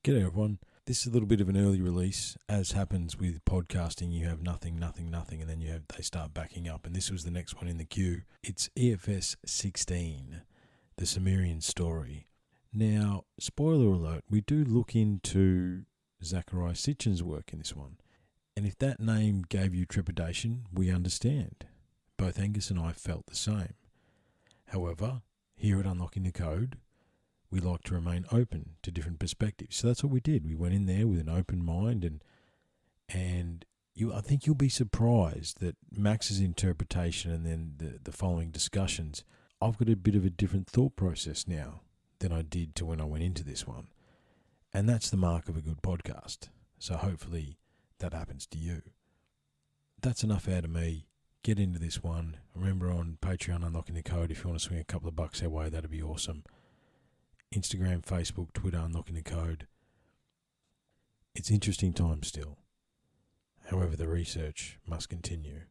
G'day everyone. This is a little bit of an early release. As happens with podcasting, you have nothing, and then they start backing up. And this was the next one in the queue. It's EFS 16, the Sumerian Story. Now, spoiler alert, we do look into Zecharia Sitchin's work in this one. And if that name gave you trepidation, we understand. Both Angus and I felt the same. However, here at Unlocking the Code, we like to remain open to different perspectives. So that's what we did. We went in there with an open mind, and I think you'll be surprised that Max's interpretation and then the following discussions, I've got a bit of a different thought process now than I did to when I went into this one. And that's the mark of a good podcast. So hopefully that happens to you. That's enough out of me. Get into this one. Remember, on Patreon, Unlocking the Code, if you want to swing a couple of bucks our way, that'd be awesome. Instagram, Facebook, Twitter, Unlocking the Code. It's interesting times still. However, the research must continue.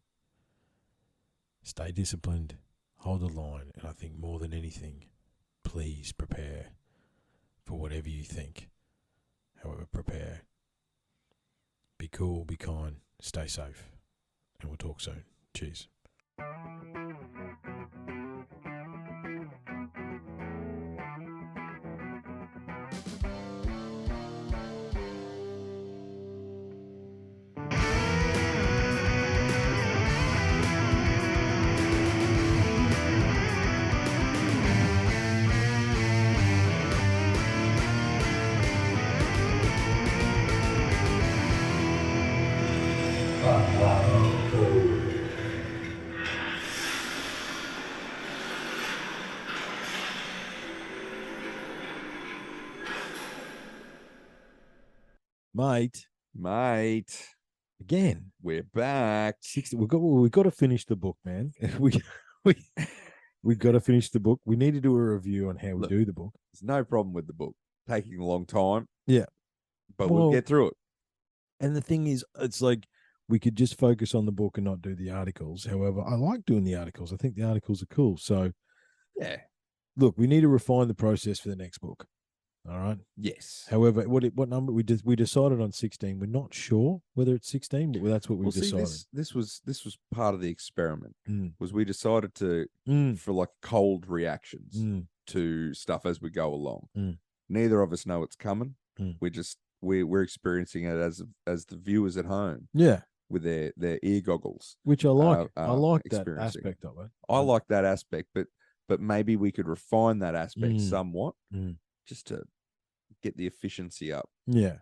Stay disciplined, hold the line, and I think more than anything, please prepare for whatever you think. However, prepare. Be cool, be kind, stay safe, and we'll talk soon. Cheers. Mate, again, we're back. We've got to finish the book, man. We've got to finish the book. We need to do a review on how we do the book. There's no problem with the book taking a long time. Yeah, but we'll get through it. And the thing is, it's like we could just focus on the book and not do the articles. However, I like doing the articles. I think the articles are cool. So, yeah, look, we need to refine the process for the next book. All right. Yes. However, what number we decided on 16. We're not sure whether it's 16, but that's what we decided. This was part of the experiment. Was we decided to for like cold reactions to stuff as we go along. Neither of us know it's coming. We're experiencing it as the viewers at home. Yeah. With their ear goggles, which I like. I like that aspect of it. I like that aspect, but maybe we could refine that aspect somewhat. Just to get the efficiency up. Yeah.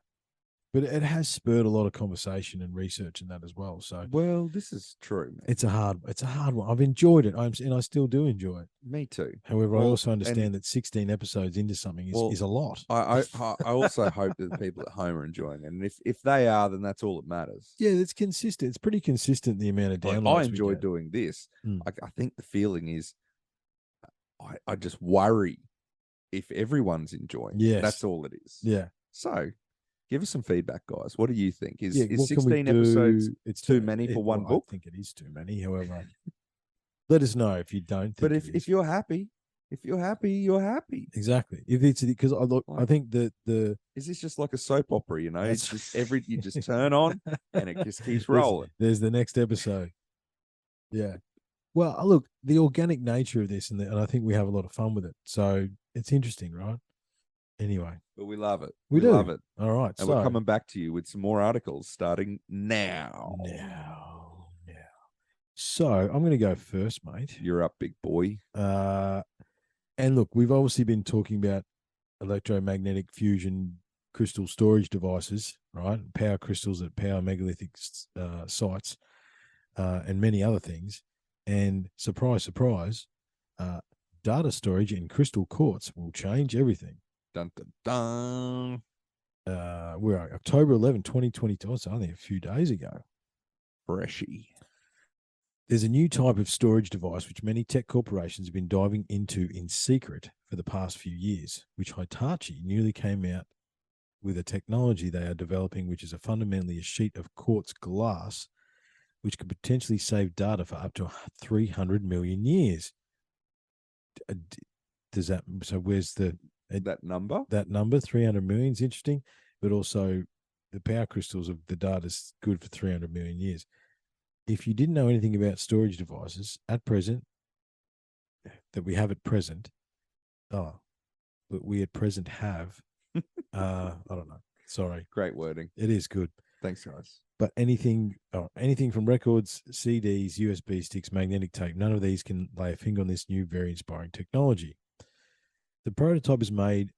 But it has spurred a lot of conversation and research in that as well. So, well, this is true, man. It's a hard one. I've enjoyed it. And I still do enjoy it. Me too. However, I also understand that 16 episodes into something is a lot. I also hope that the people at home are enjoying it. And if they are, then that's all that matters. Yeah, it's consistent. It's pretty consistent, the amount of downloads. I enjoy doing this. I think the feeling is I just worry if everyone's enjoying it. That's all it is. Yeah. So give us some feedback, guys. What do you think? Is 16 episodes too many for one book? I think it is too many. However, let us know if you don't think. But if you're happy, you're happy. Exactly. If it's because I think that is this just like a soap opera, you know? It's just you just turn on and it just keeps rolling. There's the next episode. Yeah. Well, look, the organic nature of this, and I think we have a lot of fun with it. So it's interesting, right? Anyway. But we love it. We love it. All right. And we're coming back to you with some more articles starting now. So I'm going to go first, mate. You're up, big boy. And look, we've obviously been talking about electromagnetic fusion crystal storage devices, right? Power crystals at power megalithic sites, and many other things. And surprise, surprise, data storage in crystal quartz will change everything. Dun, dun, dun. We're October 11, 2022. It's only a few days ago. Freshy. There's a new type of storage device which many tech corporations have been diving into in secret for the past few years, which Hitachi newly came out with a technology they are developing, which is fundamentally a sheet of quartz glass which could potentially save data for up to 300 million years. Does that? So where's the that number. That number, 300 million, is interesting, but also the power crystals of the data is good for 300 million years. If you didn't know anything about storage devices at present, that we have at present, but we at present have, I don't know. Sorry. Great wording. It is good. Thanks, guys. But anything from records, CDs, USB sticks, magnetic tape, none of these can lay a finger on this new, very inspiring technology. The prototype is made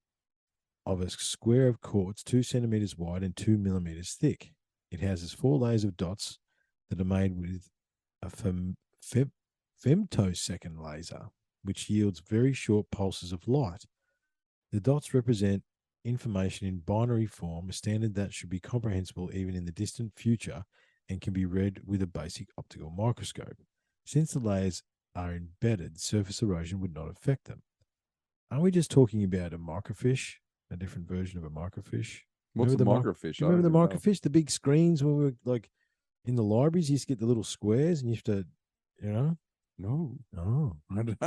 of a square of quartz 2 centimeters wide and 2 millimeters thick. It houses 4 layers of dots that are made with a femtosecond laser, which yields very short pulses of light. The dots represent information in binary form, a standard that should be comprehensible even in the distant future and can be read with a basic optical microscope. Since the layers are embedded, surface erosion would not affect them. Are we just talking about a microfiche, a different version of a microfiche? What's a microfiche? Remember the microfiche, the big screens when we were like in the libraries, you used to get the little squares and you have to, No. Oh. I don't.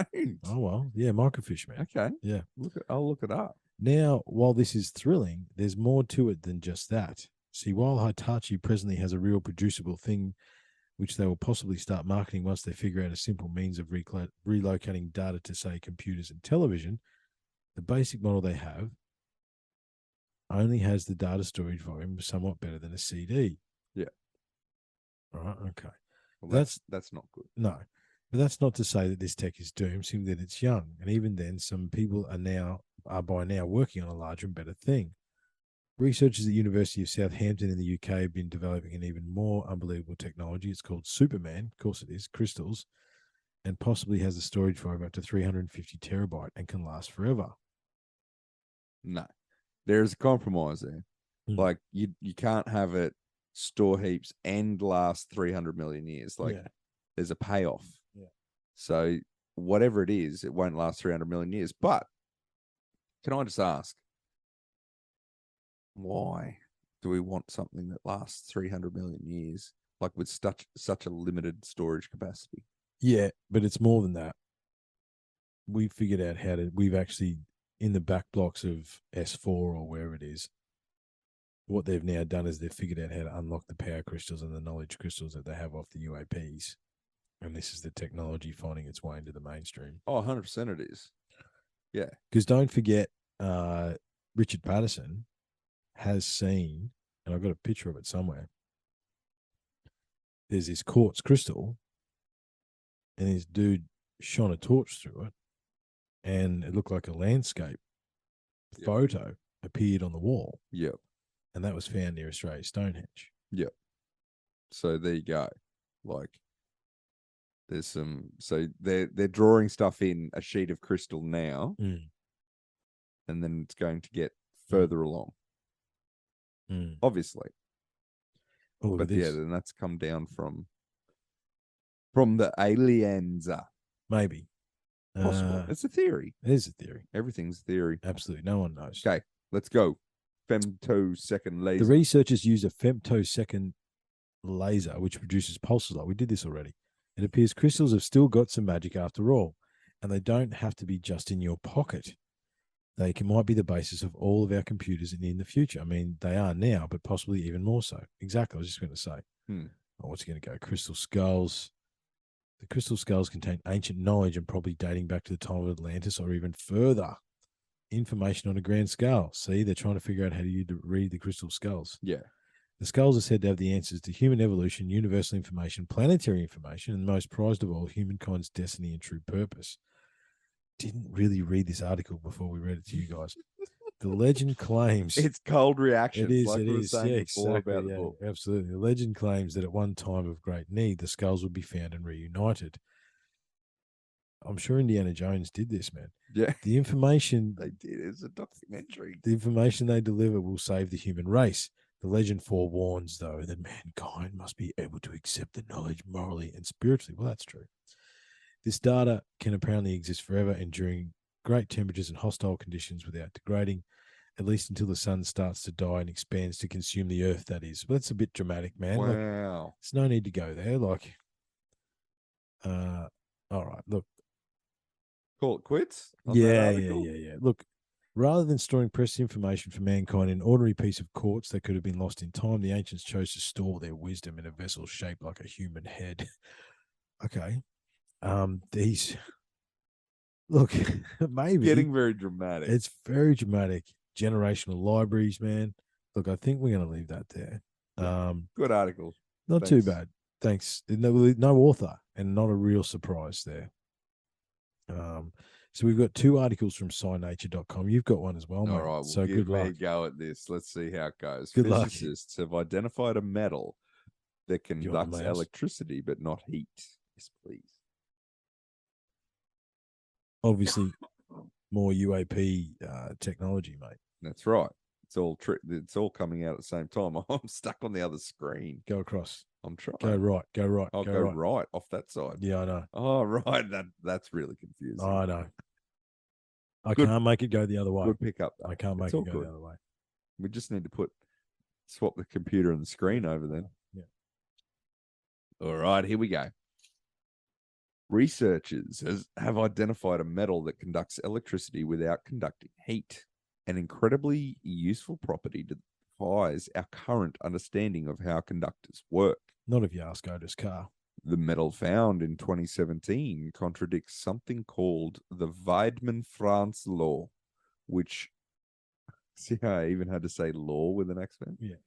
Oh, well. Yeah, microfiche, man. Okay. Yeah. I'll look it up. Now, while this is thrilling, there's more to it than just that. See, while Hitachi presently has a real producible thing, which they will possibly start marketing once they figure out a simple means of relocating data to, say, computers and television, the basic model they have only has the data storage volume somewhat better than a CD. Yeah. All right, okay. Well, that's not good. No. But that's not to say that this tech is doomed, simply that it's young. And even then, some people are by now working on a larger and better thing. Researchers at the University of Southampton in the UK have been developing an even more unbelievable technology. It's called Superman, of course it is, crystals, and possibly has a storage volume up to 350 terabyte and can last forever. No. There's a compromise there. Like, you can't have it store heaps and last 300 million years. Like, there's a payoff. Yeah. So whatever it is, it won't last 300 million years. But can I just ask, why do we want something that lasts 300 million years, like with such a limited storage capacity? Yeah, but it's more than that. We figured out we've actually, in the back blocks of S4 or wherever it is, what they've now done is they've figured out how to unlock the power crystals and the knowledge crystals that they have off the UAPs. And this is the technology finding its way into the mainstream. Oh, 100% it is. Yeah. Because don't forget, Richard Patterson has seen, and I've got a picture of it somewhere, there's this quartz crystal, and this dude shone a torch through it, and it looked like a landscape photo appeared on the wall. Yep. And that was found near Australia's Stonehenge. Yep. So there you go. Like, there's some, so they're drawing stuff in a sheet of crystal now, and then it's going to get further along. Obviously. Oh, but yeah, then that's come down from the aliens. Maybe. Possible. It's a theory. It is a theory. Everything's a theory. Absolutely. No one knows. Okay, let's go. Femtosecond laser. The researchers use a femtosecond laser, which produces pulses light. We did this already. It appears crystals have still got some magic after all, and they don't have to be just in your pocket. They might be the basis of all of our computers in the future. I mean, they are now, but possibly even more so. Exactly. I was just going to say. Oh, what's going to go? Crystal skulls. The crystal skulls contain ancient knowledge and probably dating back to the time of Atlantis or even further. Information on a grand scale. See, they're trying to figure out how to read the crystal skulls. Yeah. The skulls are said to have the answers to human evolution, universal information, planetary information, and most prized of all, humankind's destiny and true purpose. Didn't really read this article before we read it to you guys. The legend claims it's cold reactions. It is. Like it we were is. saying Yeah, before exactly. about the book. Absolutely. The legend claims that at one time of great need, the skulls would be found and reunited. I'm sure Indiana Jones did this, man. Yeah. The information they did. It's a documentary. The information they deliver will save the human race. The legend forewarns, though, that mankind must be able to accept the knowledge morally and spiritually. Well, that's true. This data can apparently exist forever, enduring great temperatures and hostile conditions without degrading, at least until the sun starts to die and expands to consume the earth, that is. Well, that's a bit dramatic, man. Wow. Like, there's no need to go there. Like, all right, look. Call it quits? Yeah. Look, Rather than storing precious information for mankind in an ordinary piece of quartz that could have been lost in time, the ancients chose to store their wisdom in a vessel shaped like a human head. Okay. These look, maybe Getting very dramatic. it's very dramatic. Generational libraries, man. Look, I think we're going to leave that there. Good article. Not too bad. Thanks. No author and not a real surprise there. So we've got 2 articles from SciNature.com. You've got one as well, mate. All right, well, so give good me luck. a go at this. Let's see how it goes. Good luck. Physicists have identified a metal that want conducts the mouse? electricity but not heat. Yes, please. Obviously, more UAP technology, mate. That's right. It's all coming out at the same time. I'm stuck on the other screen. Go across. I'm trying. Go right. Go right. I'll go right off that side. Yeah, I know. Oh, right. That's really confusing. I know. I can't make it go the other way. Good pick up, though. I can't make it go the other way. We just need to swap the computer and the screen over then. Yeah. All right, here we go. Researchers have identified a metal that conducts electricity without conducting heat, an incredibly useful property that defies our current understanding of how conductors work. Not if you ask Otis Carr. The metal found in 2017 contradicts something called the Weidmann-Franz law, which, see how I even had to say law with an accent? Yeah.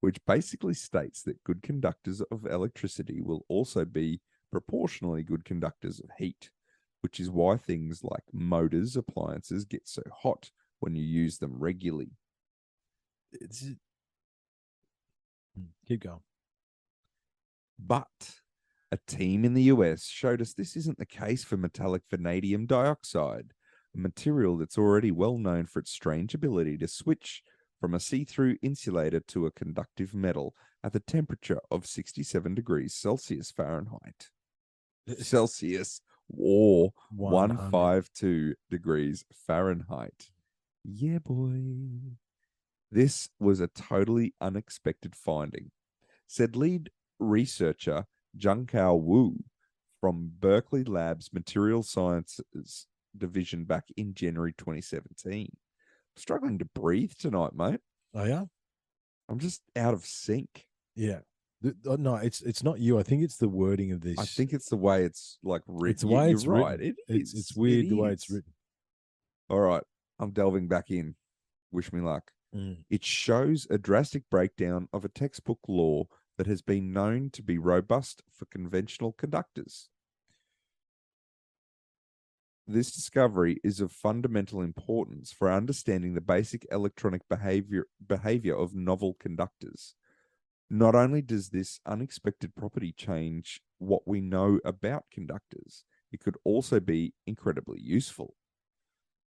Which basically states that good conductors of electricity will also be proportionally good conductors of heat, which is why things like motors, appliances get so hot when you use them regularly. Keep going. But a team in the US showed us this isn't the case for metallic vanadium dioxide, a material that's already well known for its strange ability to switch from a see-through insulator to a conductive metal at the temperature of 67 degrees Celsius Fahrenheit. Celsius or 152 degrees Fahrenheit. Yeah, boy. This was a totally unexpected finding, said lead researcher Junkao Wu from Berkeley Labs Material Sciences Division back in January 2017. I'm struggling to breathe tonight, mate. Oh, yeah? I'm just out of sync. Yeah. No, it's not you. I think it's the wording of this. I think it's the way it's like written. It's the way it's You're right. written. It is. It's weird the way it's written. All right. I'm delving back in. Wish me luck. Mm. It shows a drastic breakdown of a textbook law that has been known to be robust for conventional conductors. This discovery is of fundamental importance for understanding the basic electronic behavior of novel conductors. Not only does this unexpected property change what we know about conductors, it could also be incredibly useful.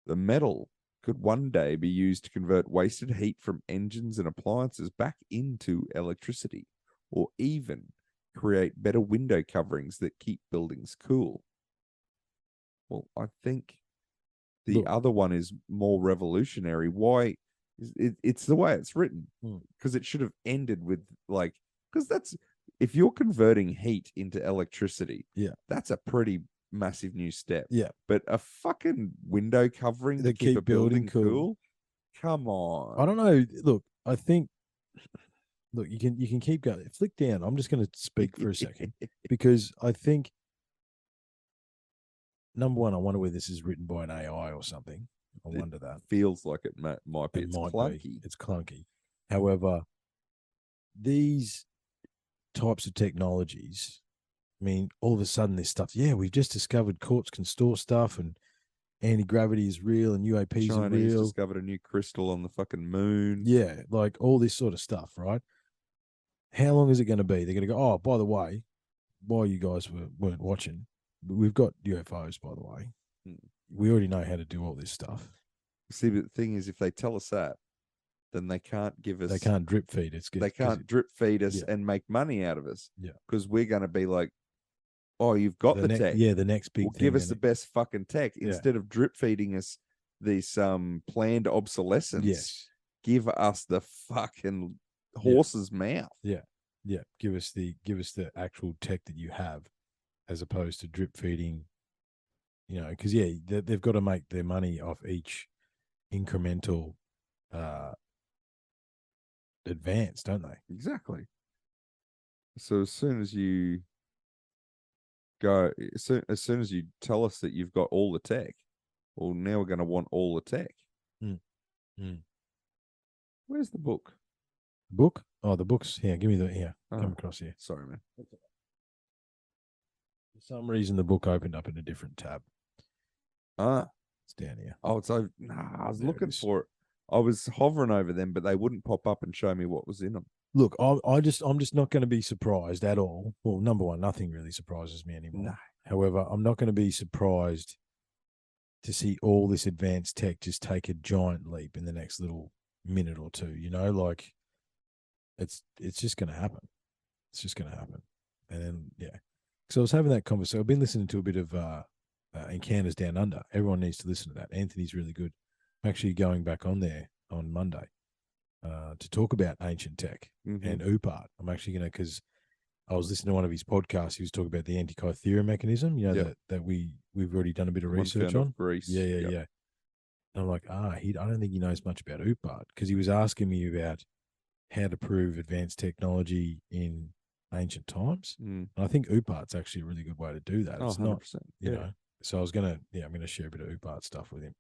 The metal could one day be used to convert wasted heat from engines and appliances back into electricity, or even create better window coverings that keep buildings cool. Well, I think the other one is more revolutionary. Why? It's the way it's written, because it should have ended with because that's, if you're converting heat into electricity, that's a pretty massive new step. Yeah. But a fucking window covering to keep a building cool? Come on. I don't know. Look, I think, you can keep going. Flick down. I'm just going to speak for a second because I think, number one, I wonder whether this is written by an AI or something. I wonder that. Feels like it might be. It's clunky. It's clunky. However, these types of technologies, I mean, all of a sudden this stuff, we've just discovered quartz can store stuff and anti-gravity is real and UAPs are real. Chinese discovered a new crystal on the fucking moon. Yeah, like all this sort of stuff, right? How long is it going to be? They're going to go, oh, by the way, while you guys weren't watching, we've got UFOs, by the way. We already know how to do all this stuff. See, but the thing is, if they tell us that, then they can't give us. They can't drip feed us. They can't drip feed us and make money out of us. Yeah, because we're going to be like, oh, you've got the tech. Yeah, the next big thing. Give us the best fucking tech instead of drip feeding us this planned obsolescence. Yes, give us the fucking horse's mouth. Yeah. Give us the actual tech that you have, as opposed to drip feeding. Because they've got to make their money off each incremental advance, don't they? Exactly. So as soon as you go, as soon as you tell us that you've got all the tech, well, now we're going to want all the tech. Where's the book? Book? Oh, the book's here. Give me the here. Come across here. Sorry, man. For some reason, the book opened up in a different tab. It's down here. Oh, it's over. Nah, I was looking for it. I was hovering over them, but they wouldn't pop up and show me what was in them. Look, I'm just not going to be surprised at all. Well, number one, nothing really surprises me anymore. No. However, I'm not going to be surprised to see all this advanced tech just take a giant leap in the next little minute or two. You know, like it's just going to happen. It's just going to happen. And then because I was having that conversation. I've been listening to a bit of Encounters Down Under. Everyone needs to listen to that. Anthony's really good. I'm actually going back on there on Monday to talk about ancient tech and UPART. I'm actually going to, because I was listening to one of his podcasts. He was talking about the Antikythera mechanism, you know, that we've already done a bit of research on. Greece. Yeah. And I'm like, I don't think he knows much about UPART, because he was asking me about how to prove advanced technology in ancient times. And I think UPART's actually a really good way to do that. It's 100%. not, you know. So I was I'm going to share a bit of UPART stuff with him.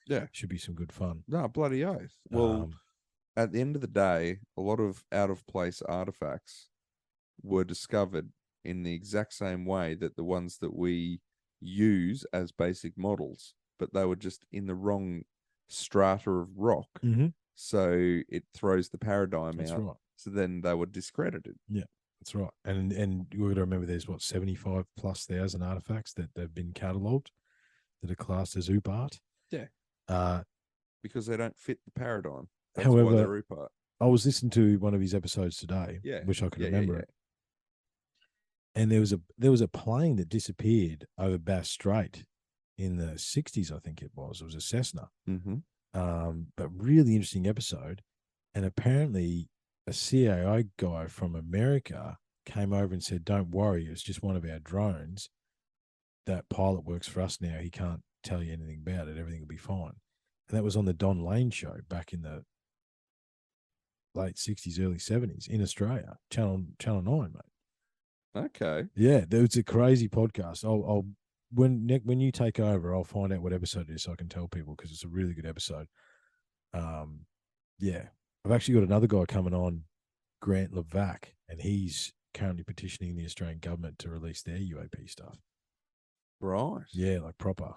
Yeah. Should be some good fun. No, bloody oath. Well, at the end of the day, a lot of out-of-place artifacts were discovered in the exact same way that the ones that we use as basic models, but they were just in the wrong strata of rock. So it throws the paradigm out. Right. So then they were discredited. Yeah, that's right. And you've got to remember there's 75,000+ artifacts that have been catalogued that are classed as UPART. Yeah. Because they don't fit the paradigm. That's however, why they're UPART. I was listening to one of his episodes today, which I can remember it. And there was a plane that disappeared over Bass Strait in the 60s, I think it was. It was a Cessna. But really interesting episode. And apparently a CIA guy from America came over and said, don't worry, it's just one of our drones. That pilot works for us now. He can't tell you anything about it. Everything will be fine. And that was on the Don Lane show back in the late 60s, early 70s in Australia, Channel 9, mate. Okay. Yeah, it's a crazy podcast. I'll when you take over, I'll find out what episode it is so I can tell people, because it's a really good episode. Yeah. I've actually got another guy coming on, Grant Levac, and he's currently petitioning the Australian government to release their UAP stuff. Right. Yeah, like proper.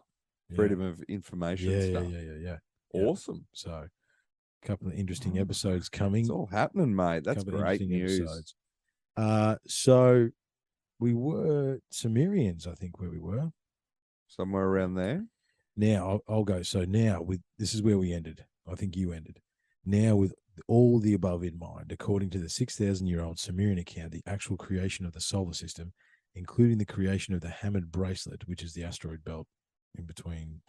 Freedom of information stuff. Yeah. Awesome. So a couple of interesting episodes coming. It's all happening, mate. That's great news. Episodes. So we were Sumerians, I think, where we were. Somewhere around there. Now, I'll go. So now, this is where we ended. I think you ended. Now, with all the above in mind, according to the 6,000-year-old Sumerian account, the actual creation of the solar system, including the creation of the hammered bracelet, which is the asteroid belt in between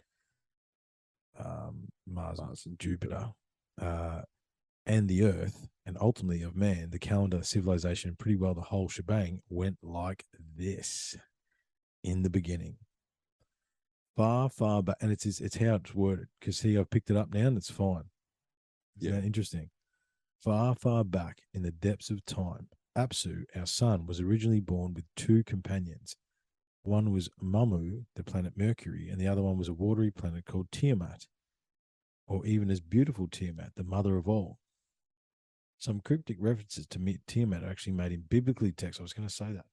Mars and Jupiter, and the Earth, and ultimately of man, the calendar, civilization, pretty well the whole shebang went like this in the beginning. Far, far back, and it's how it's worded, because see, I've picked it up now and it's fine. Isn't that interesting? Far, far back in the depths of time, Apsu, our sun, was originally born with two companions. One was Mamu, the planet Mercury, and the other one was a watery planet called Tiamat, or even as beautiful Tiamat, the mother of all. Some cryptic references to Tiamat are actually made in biblical text. I was going to say that,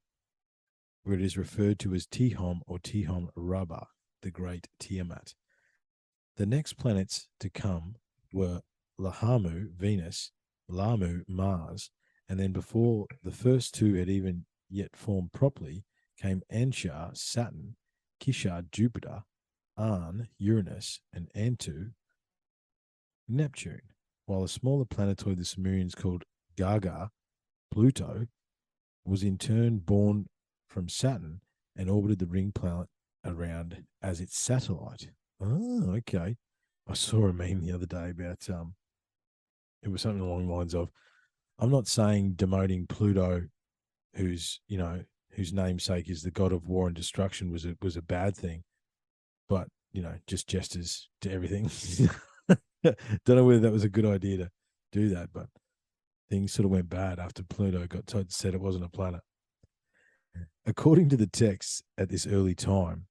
where it is referred to as Tihom or Tihom Rabbah, the great Tiamat. The next planets to come were Lahamu, Venus, Lamu, Mars, and then before the first two had even yet formed properly, came Anshar, Saturn, Kishar, Jupiter, An, Uranus, and Antu, Neptune, while a smaller planetoid the Sumerians called Gaga, Pluto, was in turn born from Saturn and orbited the ring planet around as its satellite. Oh, okay. I saw a meme the other day about it was something along the lines of, I'm not saying demoting Pluto, whose namesake is the god of war and destruction, was a bad thing, but just gestures to everything. Don't know whether that was a good idea to do that, but things sort of went bad after Pluto said it wasn't a planet. According to the texts at this early time,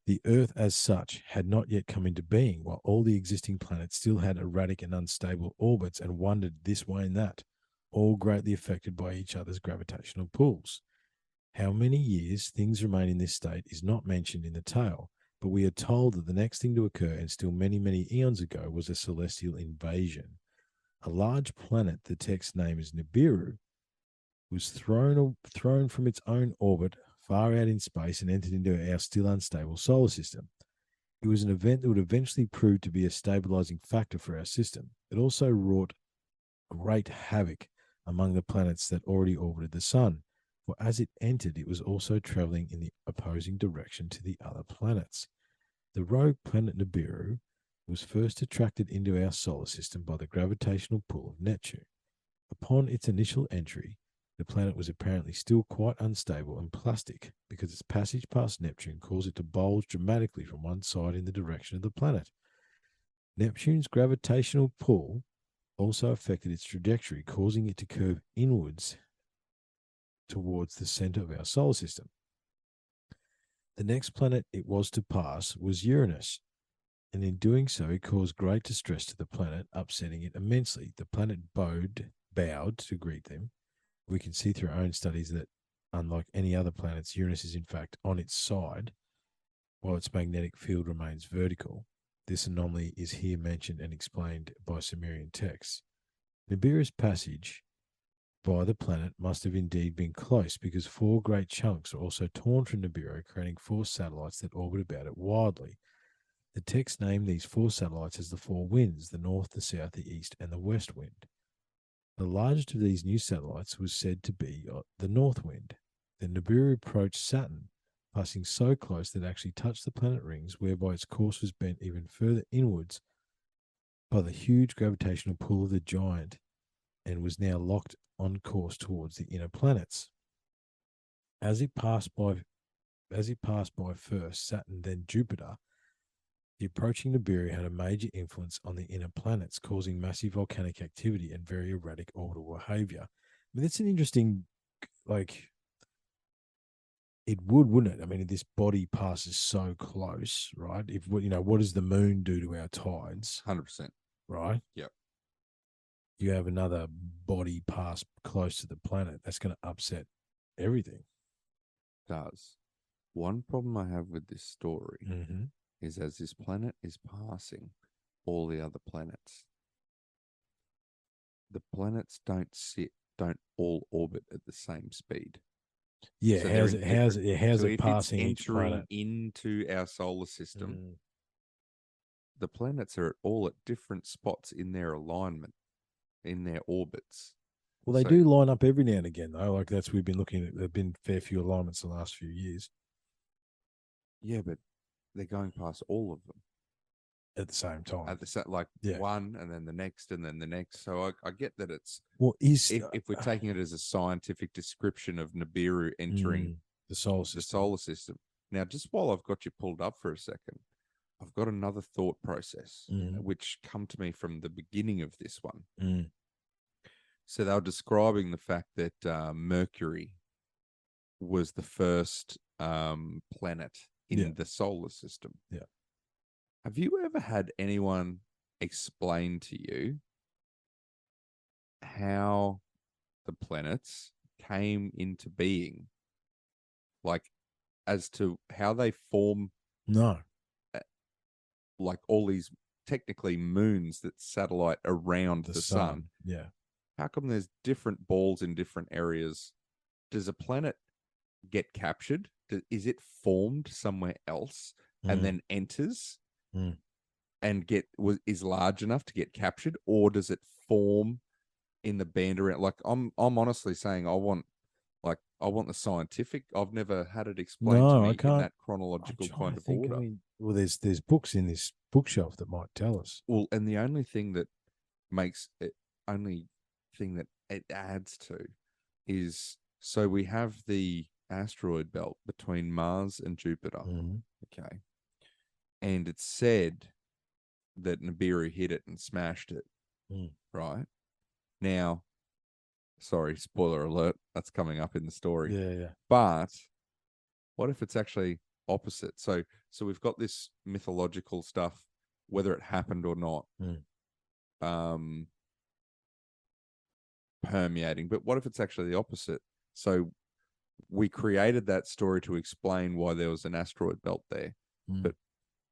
the Earth as such had not yet come into being, while all the existing planets still had erratic and unstable orbits and wandered this way and that, all greatly affected by each other's gravitational pulls. How many years things remain in this state is not mentioned in the tale, but we are told that the next thing to occur, and still many, many eons ago, was a celestial invasion. A large planet, the text name is Nibiru, was thrown from its own orbit far out in space and entered into our still unstable solar system. It was an event that would eventually prove to be a stabilizing factor for our system. It also wrought great havoc among the planets that already orbited the sun, for as it entered, it was also traveling in the opposing direction to the other planets. The rogue planet Nibiru was first attracted into our solar system by the gravitational pull of Neptune. Upon its initial entry, the planet was apparently still quite unstable and plastic because its passage past Neptune caused it to bulge dramatically from one side in the direction of the planet. Neptune's gravitational pull also affected its trajectory, causing it to curve inwards towards the center of our solar system. The next planet it was to pass was Uranus, and in doing so, it caused great distress to the planet, upsetting it immensely. The planet bowed to greet them. We can see through our own studies that, unlike any other planets, Uranus is in fact on its side, while its magnetic field remains vertical. This anomaly is here mentioned and explained by Sumerian texts. Nibiru's passage by the planet must have indeed been close, because 4 great chunks are also torn from Nibiru, creating 4 satellites that orbit about it wildly. The text named these 4 satellites as the 4 winds: the north, the south, the east, and the west wind. The largest of these new satellites was said to be the north wind. The Nibiru approached Saturn, passing so close that it actually touched the planet rings, whereby its course was bent even further inwards by the huge gravitational pull of the giant, and was now locked on course towards the inner planets. As it passed by first Saturn, then Jupiter, the approaching Nibiru had a major influence on the inner planets, causing massive volcanic activity and very erratic orbital behavior. I mean, it's an interesting, it wouldn't it? I mean, this body passes so close, right? If what does the moon do to our tides? 100%. Right? Yep. You have another body pass close to the planet, that's going to upset everything. It does. One problem I have with this story is, as this planet is passing all the other planets, the planets don't all orbit at the same speed. Yeah, so how's it passing each planet into our solar system? The planets are all at different spots in their alignment, in their orbits. Well, they do line up every now and again, though. Like we've been looking at. There've been fair few alignments the last few years. Yeah, but they're going past all of them at the same time. At the one, and then the next, and then the next. So I get that it's if we're taking it as a scientific description of Nibiru entering the solar system. Now, just while I've got you pulled up for a second, I've got another thought process which come to me from the beginning of this one. So they were describing the fact that Mercury was the first planet in the solar system. Yeah. Have you ever had anyone explain to you how the planets came into being? Like, as to how they form? No. Like all these technically moons that satellite around the sun. Yeah. How come there's different balls in different areas? Does a planet get captured? Is it formed somewhere else and then enters and is large enough to get captured, or does it form in the band around? Like, I'm honestly saying I want the scientific. I've never had it explained to me in that chronological kind of order. There's books in this bookshelf that might tell us. Well, and the only thing that it adds to is, so we have the asteroid belt between Mars and Jupiter. Okay. And it's said that Nibiru hit it and smashed it. Right now, sorry, spoiler alert. That's coming up in the story. Yeah. But what if it's actually opposite? So we've got this mythological stuff, whether it happened or not, permeating. But what if it's actually the opposite? So we created that story to explain why there was an asteroid belt there. But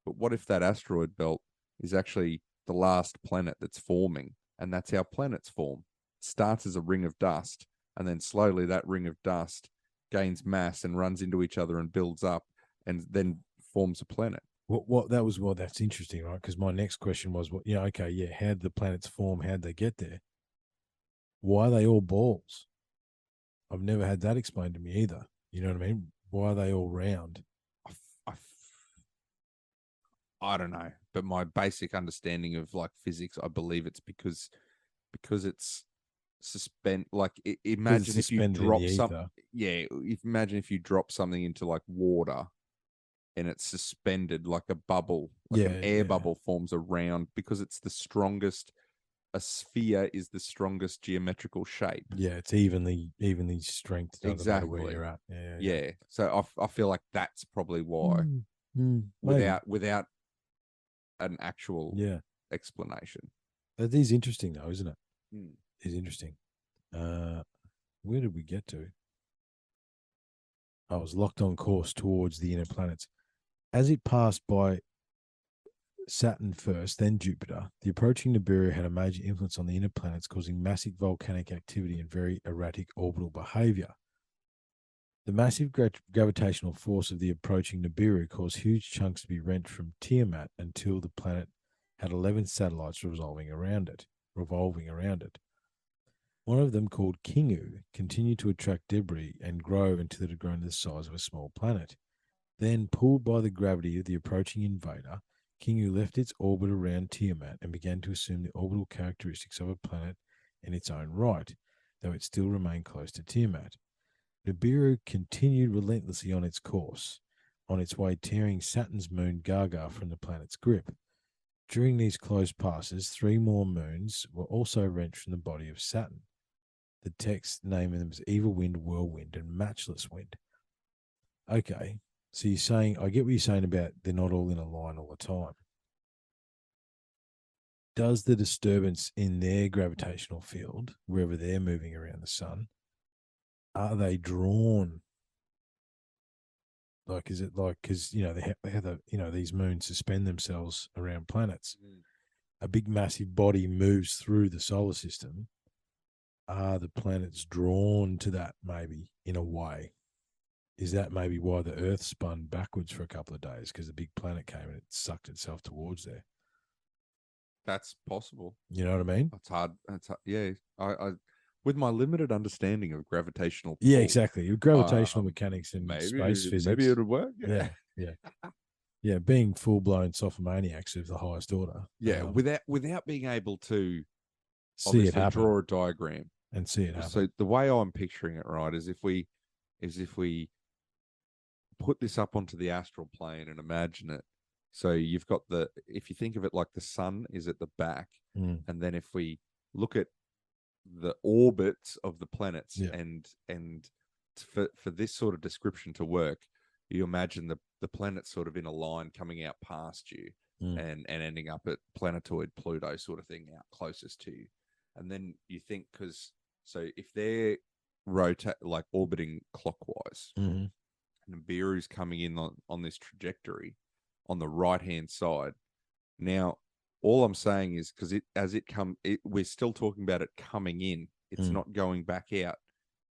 what if that asteroid belt is actually the last planet that's forming, and that's how planets form? It starts as a ring of dust, and then slowly that ring of dust gains mass and runs into each other and builds up, and then forms a planet. That's interesting, right? Because my next question was, how did the planets form? How'd they get there? Why are they all balls? I've never had that explained to me either. You know what I mean? Why are they all round? I don't know, but my basic understanding of like physics, I believe it's because it's imagine if you drop something. Yeah, imagine if you drop something into like water, and it's suspended like a bubble, an air bubble forms around, because it's the strongest. A sphere is the strongest geometrical shape. Yeah, it's evenly strength. Doesn't matter where you're at. Yeah. So I feel like that's probably why, without an actual explanation. That is interesting, though, isn't it? It's interesting. Where did we get to? I was locked on course towards the inner planets. As it passed by Saturn first, then Jupiter, the approaching Nibiru had a major influence on the inner planets, causing massive volcanic activity and very erratic orbital behavior. The massive gravitational force of the approaching Nibiru caused huge chunks to be rent from Tiamat until the planet had 11 satellites revolving around it. One of them, called Kingu, continued to attract debris and grow until it had grown to the size of a small planet. Then, pulled by the gravity of the approaching invader, Kingu left its orbit around Tiamat and began to assume the orbital characteristics of a planet in its own right, though it still remained close to Tiamat. Nibiru continued relentlessly on its course, on its way tearing Saturn's moon Gaga from the planet's grip. During these close passes, 3 more moons were also wrenched from the body of Saturn. The text naming them as Evil Wind, Whirlwind, and Matchless Wind. Okay, so you're saying, I get what you're saying about they're not all in a line all the time. Does the disturbance in their gravitational field, wherever they're moving around the sun, are they drawn? Like, is it like, because, they have these moons suspend themselves around planets. A big, massive body moves through the solar system. Are the planets drawn to that, maybe, in a way? Is that maybe why the Earth spun backwards for a couple of days? Because the big planet came and it sucked itself towards there. That's possible. You know what I mean? It's hard. Yeah. I with my limited understanding of gravitational pull, yeah, exactly. Gravitational mechanics and space physics. Maybe it'll work. Yeah. Being full-blown sophomaniacs of the highest order. Yeah, without being able to see it happen, draw a diagram and see it happen. So the way I'm picturing it, right, is if we put this up onto the astral plane and imagine it. So you've got if you think of it like the sun is at the back, and then if we look at the orbits of the planets, and for this sort of description to work, you imagine the planets sort of in a line coming out past you and ending up at planetoid Pluto sort of thing out closest to you. And then you think, so if they're orbiting clockwise, and Nibiru's coming in on this trajectory on the right-hand side. Now, all I'm saying is, because we're still talking about it coming in. It's not going back out.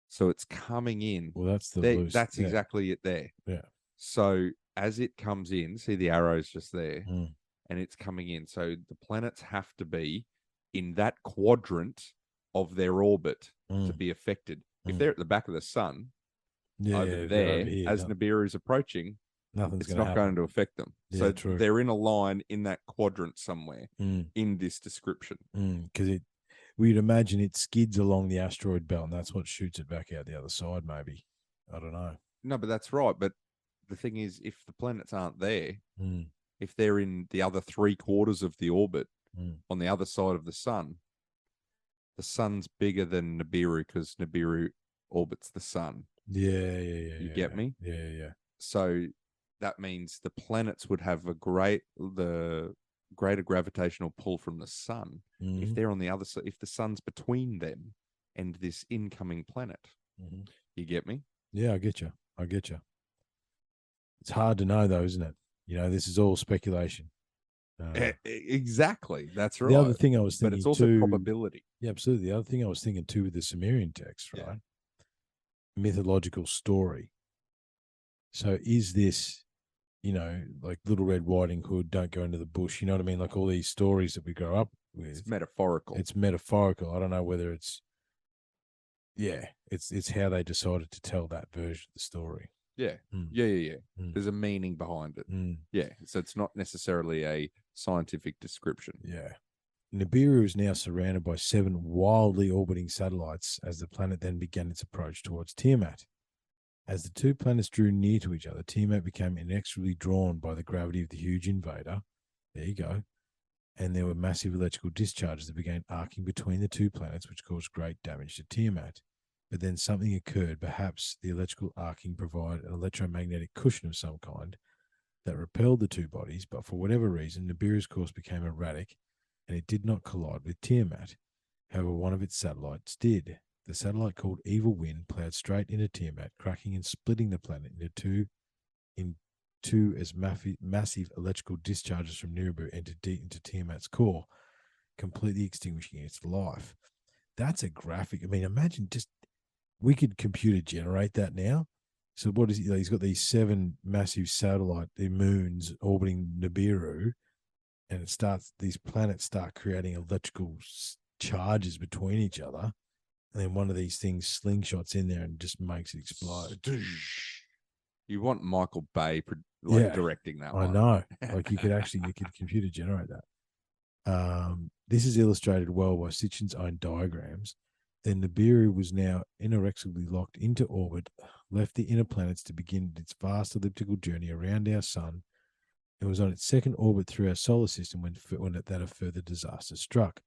So it's coming in. Well, that's exactly it there. Yeah. So as it comes in, see the arrow's just there, and it's coming in. So the planets have to be in that quadrant of their orbit to be affected. If they're at the back of the sun, over there, as Nibiru is approaching, it's not going to affect them. Yeah, so they're in a line in that quadrant somewhere in this description. Because we'd imagine it skids along the asteroid belt, and that's what shoots it back out the other side, maybe. I don't know. No, but that's right. But the thing is, if the planets aren't there, if they're in the other 3/4 of the orbit on the other side of the sun's bigger than Nibiru because Nibiru orbits the sun. Yeah. You get me? Yeah. So that means the planets would have the greater gravitational pull from the sun if they're on the other side, if the sun's between them and this incoming planet. You get me? Yeah, I get you. It's hard to know, though, isn't it? This is all speculation. Exactly. That's right. The other thing I was thinking, but it's also too, probability. Yeah, absolutely. The other thing I was thinking too with the Sumerian text, right? Yeah. Mythological story. So is this, like Little Red Riding Hood, don't go into the bush? You know what I mean? Like all these stories that we grow up with. It's metaphorical. I don't know whether it's how they decided to tell that version of the story. Yeah. There's a meaning behind it. Yeah. So it's not necessarily a scientific description. Yeah. Nibiru is now surrounded by 7 wildly orbiting satellites as the planet then began its approach towards Tiamat. As the 2 planets drew near to each other, Tiamat became inexorably drawn by the gravity of the huge invader. There you go. And there were massive electrical discharges that began arcing between the 2 planets, which caused great damage to Tiamat. But then something occurred. Perhaps the electrical arcing provided an electromagnetic cushion of some kind that repelled the 2 bodies, but for whatever reason, Nibiru's course became erratic, and it did not collide with Tiamat. However, one of its satellites did. The satellite called Evil Wind plowed straight into Tiamat, cracking and splitting the planet into two as massive electrical discharges from Nibiru entered deep into Tiamat's core, completely extinguishing its life. That's a graphic. I mean, imagine we could computer generate that now. So what is it? He's got these 7 massive satellite moons orbiting Nibiru, and these planets start creating electrical charges between each other, and then one of these things slingshots in there and just makes it explode. You want Michael Bay directing that one. I know. Like you could computer generate that. This is illustrated well by Sitchin's own diagrams. Then Nibiru was now inexorably locked into orbit, left the inner planets to begin its vast elliptical journey around our sun. It was on its second orbit through our solar system when a further disaster struck.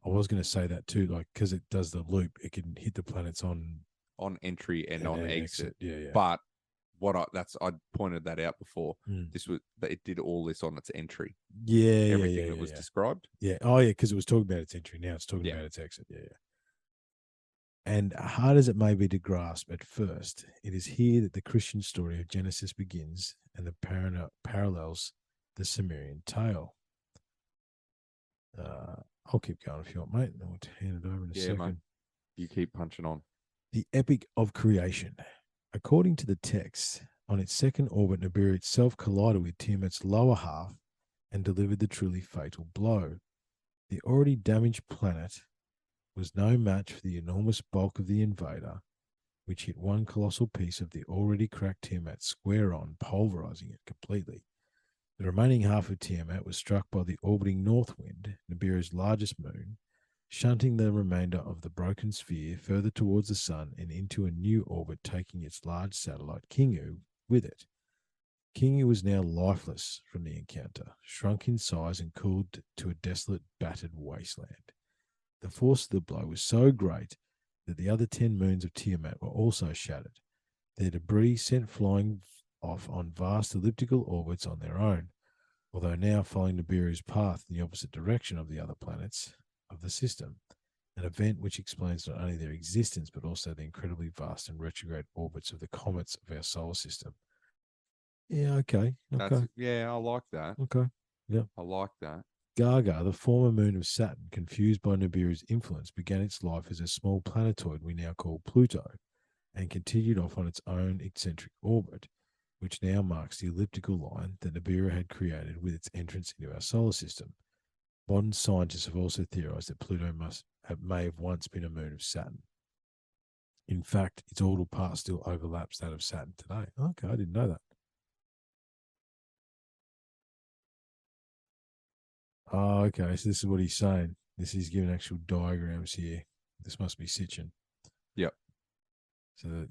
I was going to say that too, like because it does the loop, it can hit the planets on entry and on exit. Yeah. But I pointed that out before. It did all this on its entry. Yeah, everything that was described. Yeah. Oh yeah, because it was talking about its entry. Now it's talking about its exit. Yeah. And hard as it may be to grasp at first, it is here that the Christian story of Genesis begins and the parallels the Sumerian tale. I'll keep going if you want, mate. I'll hand it over in a second. Mate. You keep punching on. The epic of creation. According to the text, on its second orbit, Nibiru itself collided with Tiamat's lower half and delivered the truly fatal blow. The already damaged planet was no match for the enormous bulk of the invader, which hit one colossal piece of the already cracked Tiamat square on, pulverizing it completely. The remaining half of Tiamat was struck by the orbiting north wind, Nibiru's largest moon, shunting the remainder of the broken sphere further towards the sun and into a new orbit, taking its large satellite Kingu with it. Kingu was now lifeless from the encounter, shrunk in size and cooled to a desolate, battered wasteland. The force of the blow was so great that the other 10 moons of Tiamat were also shattered, their debris sent flying off on vast elliptical orbits on their own, although now following Nibiru's path in the opposite direction of the other planets of the system, an event which explains not only their existence but also the incredibly vast and retrograde orbits of the comets of our solar system. Yeah, okay. I like that. Okay, yeah. I like that. Gaga, the former moon of Saturn, confused by Nibiru's influence, began its life as a small planetoid we now call Pluto, and continued off on its own eccentric orbit, which now marks the elliptical line that Nibiru had created with its entrance into our solar system. Modern scientists have also theorized that Pluto may have once been a moon of Saturn. In fact, its orbital path still overlaps that of Saturn today. Okay, I didn't know that. Oh, okay. So this is what he's saying. This is giving actual diagrams here. This must be Sitchin. Yep. So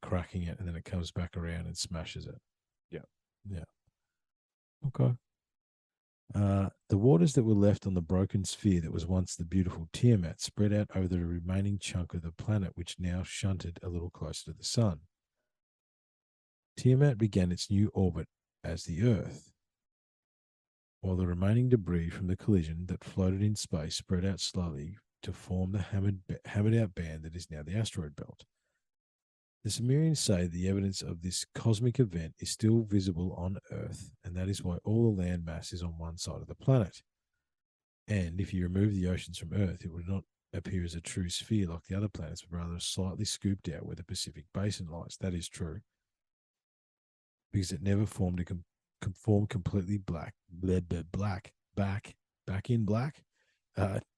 cracking it, and then it comes back around and smashes it. Yep. Yeah. Okay. The waters that were left on the broken sphere that was once the beautiful Tiamat spread out over the remaining chunk of the planet, which now shunted a little closer to the sun. Tiamat began its new orbit as the Earth, while the remaining debris from the collision that floated in space spread out slowly to form the hammered out band that is now the asteroid belt. The Sumerians say the evidence of this cosmic event is still visible on Earth, and that is why all the land mass is on one side of the planet. And if you remove the oceans from Earth, it would not appear as a true sphere like the other planets, but rather slightly scooped out where the Pacific Basin lies. That is true, because it never formed a form completely black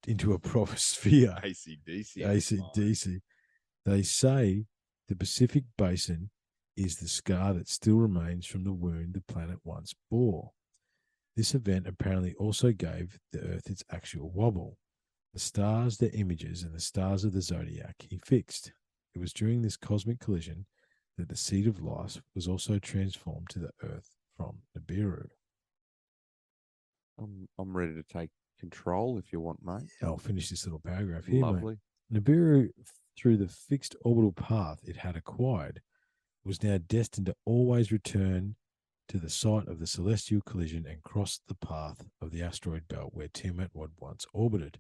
into a proper sphere. AC/DC. They say the Pacific Basin is the scar that still remains from the wound the planet once bore. This event apparently also gave the Earth its actual wobble. The stars, their images, and the stars of the zodiac he fixed. It was during this cosmic collision that the seed of life was also transformed to the Earth from Nibiru. I'm ready to take control if you want, mate. Yeah, I'll finish this little paragraph here, Lovely. mate. Nibiru, through the fixed orbital path it had acquired, was now destined to always return to the site of the celestial collision and cross the path of the asteroid belt where Tiamat had once orbited.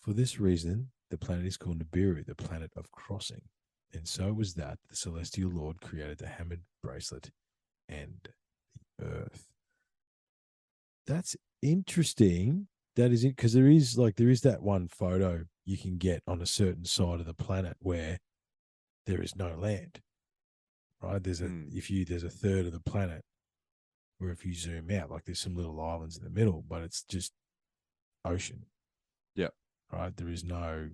For this reason, the planet is called Nibiru, the planet of crossing. And so it was that the celestial lord created the hammered bracelet and the Earth. That's interesting. That is it, because there is that one photo you can get on a certain side of the planet where there is no land. Right? There's a third of the planet where if you zoom out, like there's some little islands in the middle, but it's just ocean. Yeah. Right? There is no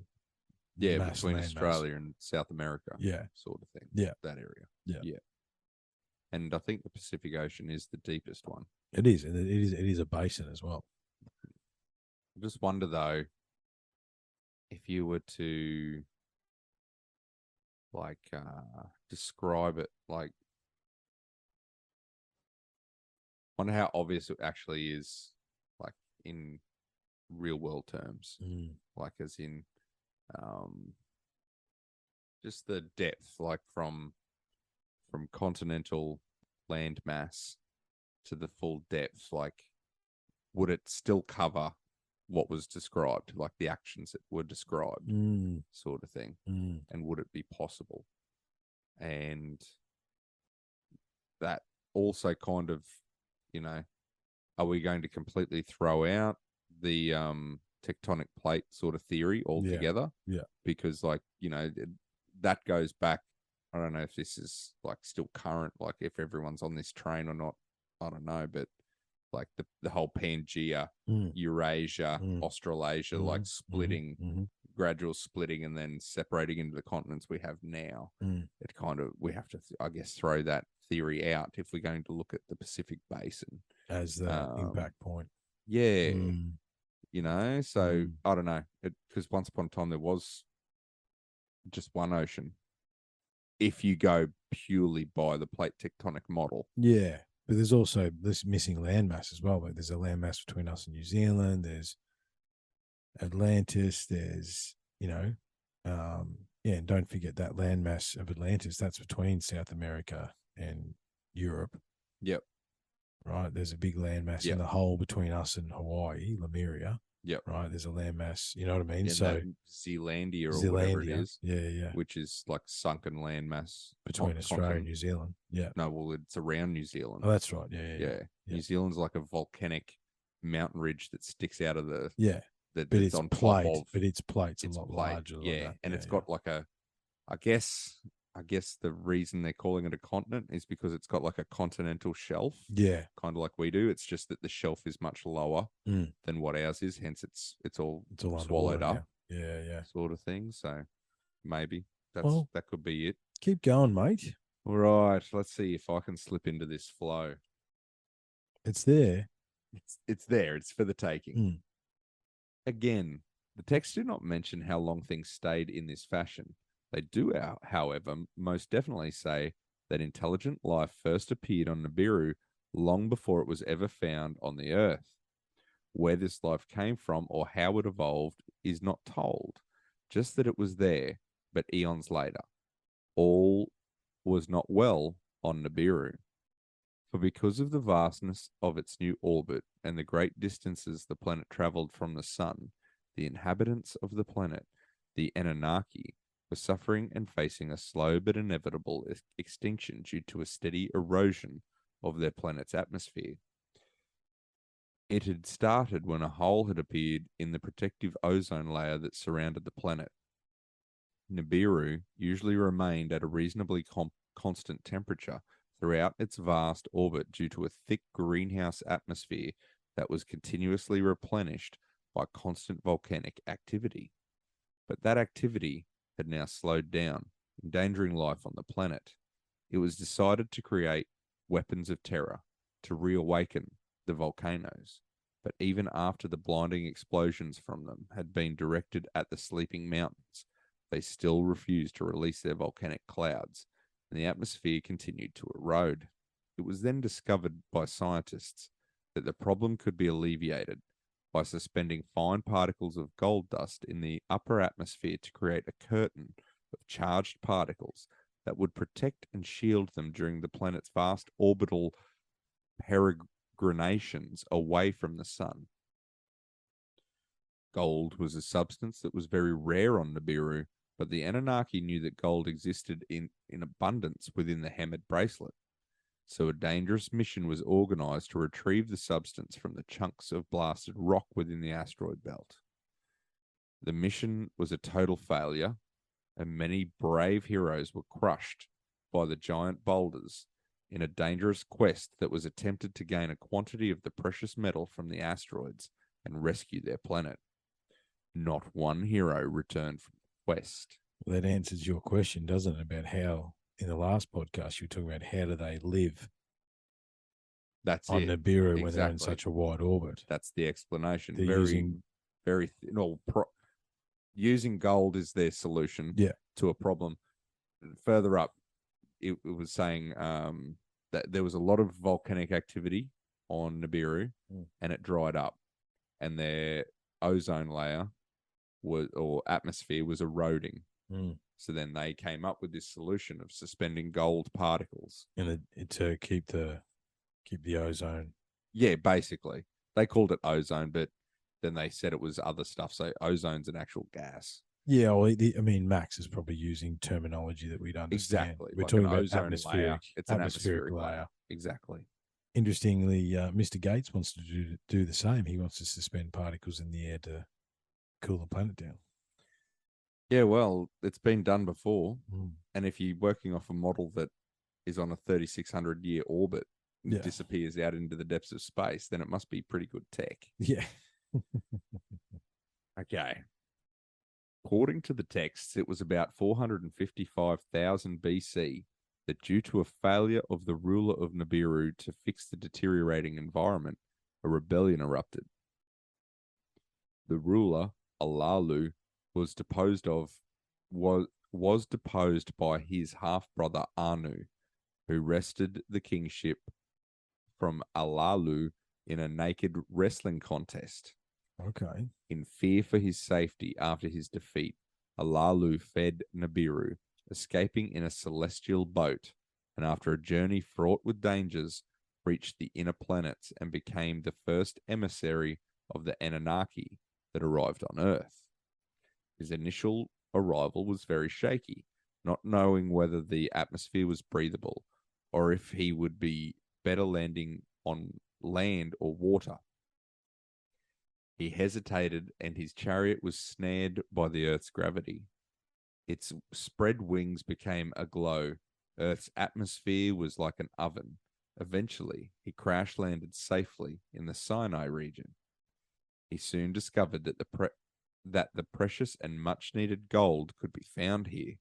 between Australia and South America. Yeah. Sort of thing. Yeah. That area. Yeah. And I think the Pacific Ocean is the deepest one. It is. And it is a basin as well. I just wonder though, if you were to describe it, wonder how obvious it actually is, like in real world terms, like as in just the depth, like from continental land mass to the full depth, like would it still cover what was described, like the actions that were described, sort of thing, and would it be possible? And that also kind of, are we going to completely throw out the tectonic plate sort of theory altogether? Yeah. Because that goes back, I don't know if this is like still current, like if everyone's on this train or not, I don't know, but like the whole Pangea, Eurasia, Australasia, like splitting, gradual splitting, and then separating into the continents we have now. It kind of, we have to, I guess, throw that theory out if we're going to look at the Pacific Basin as the impact point. Yeah. So I don't know, because once upon a time there was just one ocean. If you go purely by the plate tectonic model. Yeah. But there's also this missing landmass as well. Like there's a landmass between us and New Zealand. There's Atlantis. There's, and don't forget that landmass of Atlantis. That's between South America and Europe. Yep. Right. There's a big landmass in the hole between us and Hawaii, Lemuria. Yep. Right. There's a landmass. You know what I mean? Yeah, so Zealandia or whatever it is. Yeah. Which is like sunken landmass between Australia and New Zealand. Yeah. No, well, it's around New Zealand. Oh, that's right. Yeah. New Zealand's like a volcanic mountain ridge that sticks out of the but it's on plate. But its plate's a lot larger. And it's got like a, I guess the reason they're calling it a continent is because it's got like a continental shelf. Yeah. Kind of like we do. It's just that the shelf is much lower than what ours is. Hence it's all swallowed up. Yeah. Sort of thing. So maybe that could be it. Keep going, mate. All right. Let's see if I can slip into this flow. It's there. It's there. It's for the taking. Again, the text do not mention how long things stayed in this fashion. They do, however, most definitely say that intelligent life first appeared on Nibiru long before it was ever found on the Earth. Where this life came from or how it evolved is not told, just that it was there, but eons later. All was not well on Nibiru. For because of the vastness of its new orbit and the great distances the planet travelled from the sun, the inhabitants of the planet, the Anunnaki, were suffering and facing a slow but inevitable extinction due to a steady erosion of their planet's atmosphere. It had started when a hole had appeared in the protective ozone layer that surrounded the planet. Nibiru usually remained at a reasonably constant temperature throughout its vast orbit due to a thick greenhouse atmosphere that was continuously replenished by constant volcanic activity. But that activity had now slowed down, endangering life on the planet. It was decided to create weapons of terror to reawaken the volcanoes. But even after the blinding explosions from them had been directed at the sleeping mountains, they still refused to release their volcanic clouds, and the atmosphere continued to erode. It was then discovered by scientists that the problem could be alleviated by suspending fine particles of gold dust in the upper atmosphere to create a curtain of charged particles that would protect and shield them during the planet's vast orbital peregrinations away from the sun. Gold was a substance that was very rare on Nibiru, but the Anunnaki knew that gold existed in abundance within the Hammett bracelet. So a dangerous mission was organized to retrieve the substance from the chunks of blasted rock within the asteroid belt. The mission was a total failure, and many brave heroes were crushed by the giant boulders in a dangerous quest that was attempted to gain a quantity of the precious metal from the asteroids and rescue their planet. Not one hero returned from the quest. Well, that answers your question, doesn't it, about how, in the last podcast, you were talking about how do they live That's on it. Nibiru Exactly. when they're in such a wide orbit. That's the explanation. They're Using gold is their solution to a problem. Further up, it was saying that there was a lot of volcanic activity on Nibiru, and it dried up, and their ozone layer or atmosphere was eroding. So then they came up with this solution of suspending gold particles, and to keep the ozone. Yeah, basically they called it ozone, but then they said it was other stuff. So ozone's an actual gas. Yeah, well, I mean, Max is probably using terminology that we'd understand. Exactly. We're like talking an about ozone atmospheric. layer. It's an atmospheric layer. Exactly. Interestingly, Mr. Gates wants to do the same. He wants to suspend particles in the air to cool the planet down. Yeah, well, it's been done before. And if you're working off a model that is on a 3,600-year orbit and disappears out into the depths of space, then it must be pretty good tech. Yeah. Okay. According to the texts, it was about 455,000 BC that due to a failure of the ruler of Nibiru to fix the deteriorating environment, a rebellion erupted. The ruler, Alalu, was deposed by his half-brother Anu, who wrested the kingship from Alalu in a naked wrestling contest. Okay. In fear for his safety after his defeat, Alalu fled Nibiru, escaping in a celestial boat, and after a journey fraught with dangers, reached the inner planets and became the first emissary of the Anunnaki that arrived on Earth. His initial arrival was very shaky, not knowing whether the atmosphere was breathable or if he would be better landing on land or water. He hesitated, and his chariot was snared by the Earth's gravity. Its spread wings became aglow. Earth's atmosphere was like an oven. Eventually, he crash-landed safely in the Sinai region. He soon discovered that the precious and much-needed gold could be found here.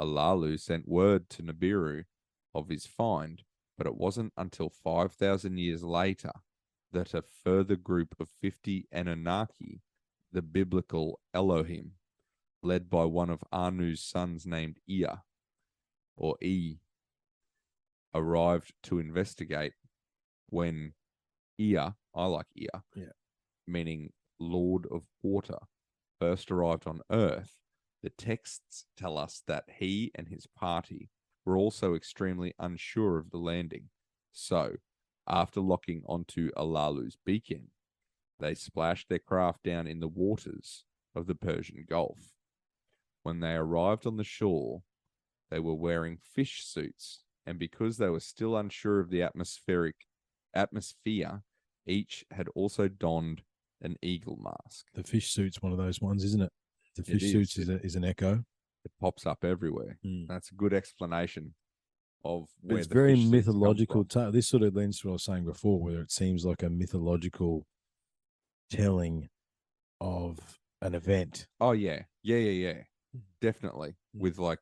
Alalu sent word to Nibiru of his find, but it wasn't until 5,000 years later that a further group of 50 Anunnaki, the biblical Elohim, led by one of Anu's sons named Ea, arrived to investigate. When Ea, I like Ea, meaning Lord of Water, first arrived on Earth, the texts tell us that he and his party were also extremely unsure of the landing. So, after locking onto Alalu's beacon, they splashed their craft down in the waters of the Persian Gulf. When they arrived on the shore, they were wearing fish suits, and because they were still unsure of the atmosphere, each had also donned an eagle mask. The fish suit's one of those ones, isn't it? The fish suits is an echo. It pops up everywhere. That's a good explanation of where it's the very fish mythological. This sort of lends to what I was saying before, where it seems like a mythological telling of an event. Oh yeah, definitely, with like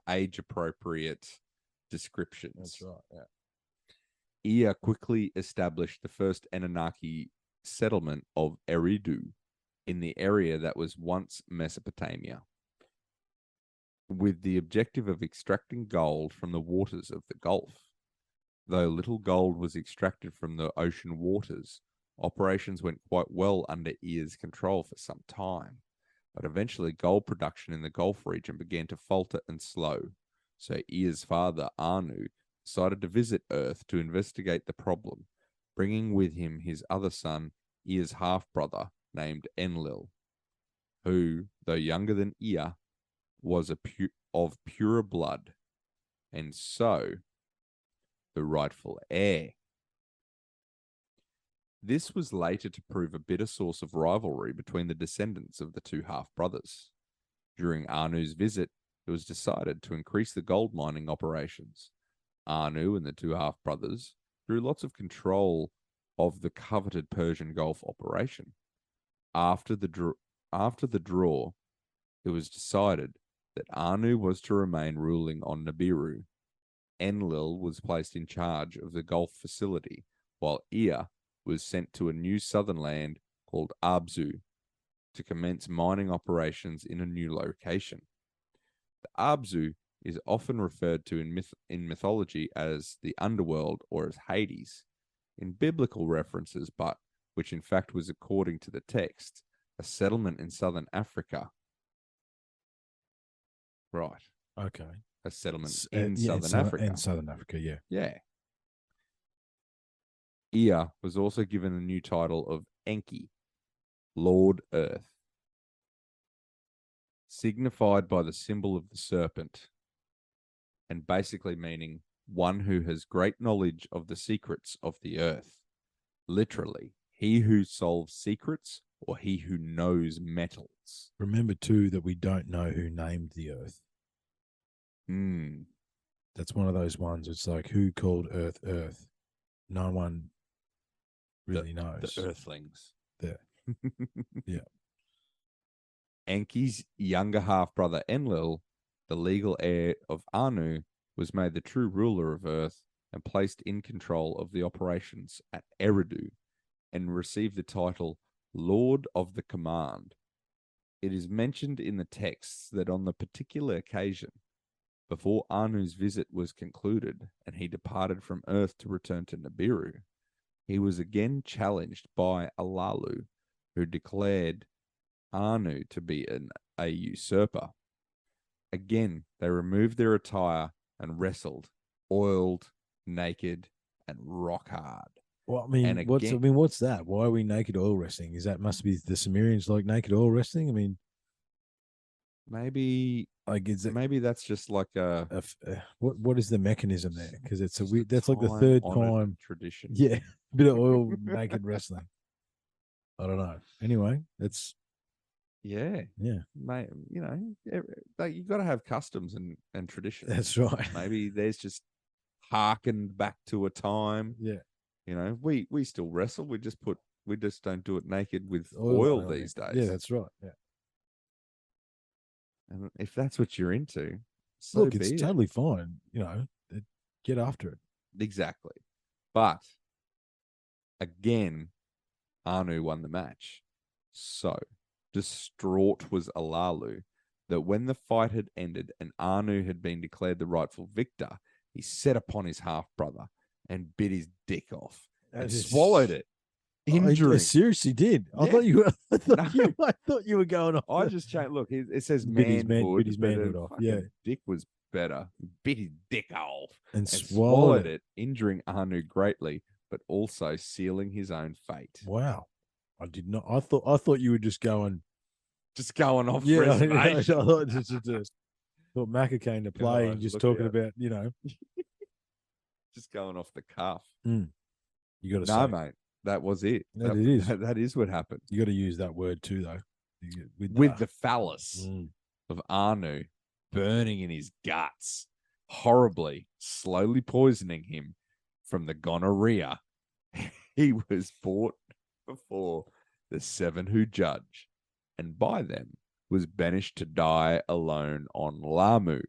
age appropriate descriptions. That's right. Yeah. Ea quickly established the first Anunnaki settlement of Eridu in the area that was once Mesopotamia, with the objective of extracting gold from the waters of the Gulf. Though little gold was extracted from the ocean waters, operations went quite well under Ea's control for some time, but eventually gold production in the Gulf region began to falter and slow, so Ea's father, Anu, decided to visit Earth to investigate the problem, bringing with him his other son, Ea's half-brother, named Enlil, who, though younger than Ea, was of purer blood, and so the rightful heir. This was later to prove a bitter source of rivalry between the descendants of the two half-brothers. During Anu's visit, it was decided to increase the gold mining operations. Anu and the two half-brothers drew lots of control of the coveted Persian Gulf operation. After the draw, it was decided that Anu was to remain ruling on Nibiru. Enlil was placed in charge of the Gulf facility, while Ea was sent to a new southern land called Abzu to commence mining operations in a new location. The Abzu is often referred to in mythology as the underworld or as Hades. In biblical references, but which in fact was, according to the text, a settlement in southern Africa. Right. Okay. A settlement in southern Africa. In southern Africa, yeah. Yeah. Ea was also given the new title of Enki, Lord Earth, signified by the symbol of the serpent, and basically meaning one who has great knowledge of the secrets of the earth. Literally, he who solves secrets or he who knows metals. Remember, too, that we don't know who named the earth. That's one of those ones. It's like, who called Earth Earth? No one really knows. The Earthlings. Yeah. Enki's younger half-brother Enlil, the legal heir of Anu, was made the true ruler of Earth and placed in control of the operations at Eridu, and received the title Lord of the Command. It is mentioned in the texts that on the particular occasion, before Anu's visit was concluded and he departed from Earth to return to Nibiru, he was again challenged by Alalu, who declared Anu to be a usurper. Again, they removed their attire and wrestled, oiled, naked, and rock hard. Well, I mean, what's that? Why are we naked oil wrestling? Must be the Sumerians like naked oil wrestling? I mean, maybe maybe that's just like what is the mechanism there? Because it's that's like the third time tradition. Yeah, a bit of oil naked wrestling. I don't know. Anyway, it's mate. You got to have customs and traditions. That's right. Maybe there's just harkened back to a time. Yeah. We still wrestle. We just don't do it naked with oil these days. Yeah, that's right. Yeah. And if that's what you're into, it's totally fine. Get after it. Exactly. But again, Anu won the match. So distraught was Alalu that when the fight had ended and Anu had been declared the rightful victor, he set upon his half-brother and bit his dick off and swallowed it. injuring. I seriously did. I Yeah. thought you were. No. I thought you were going off. I just changed. Look, it says Bit his manhood, manhood off. Yeah, dick was better. Bit his dick off and swallowed it, injuring Anu greatly, but also sealing his own fate. Wow, I did not. I thought you were just going off yeah. reservation. I thought thought Macca came to play and just talking out. about just going off the cuff. You got to No, say, mate, that was it. It is. That is what happened. You got to use that word too, though. With the phallus of Anu burning in his guts, horribly, slowly poisoning him from the gonorrhea, he was brought before the seven who judge, and by them was banished to die alone on Lamu,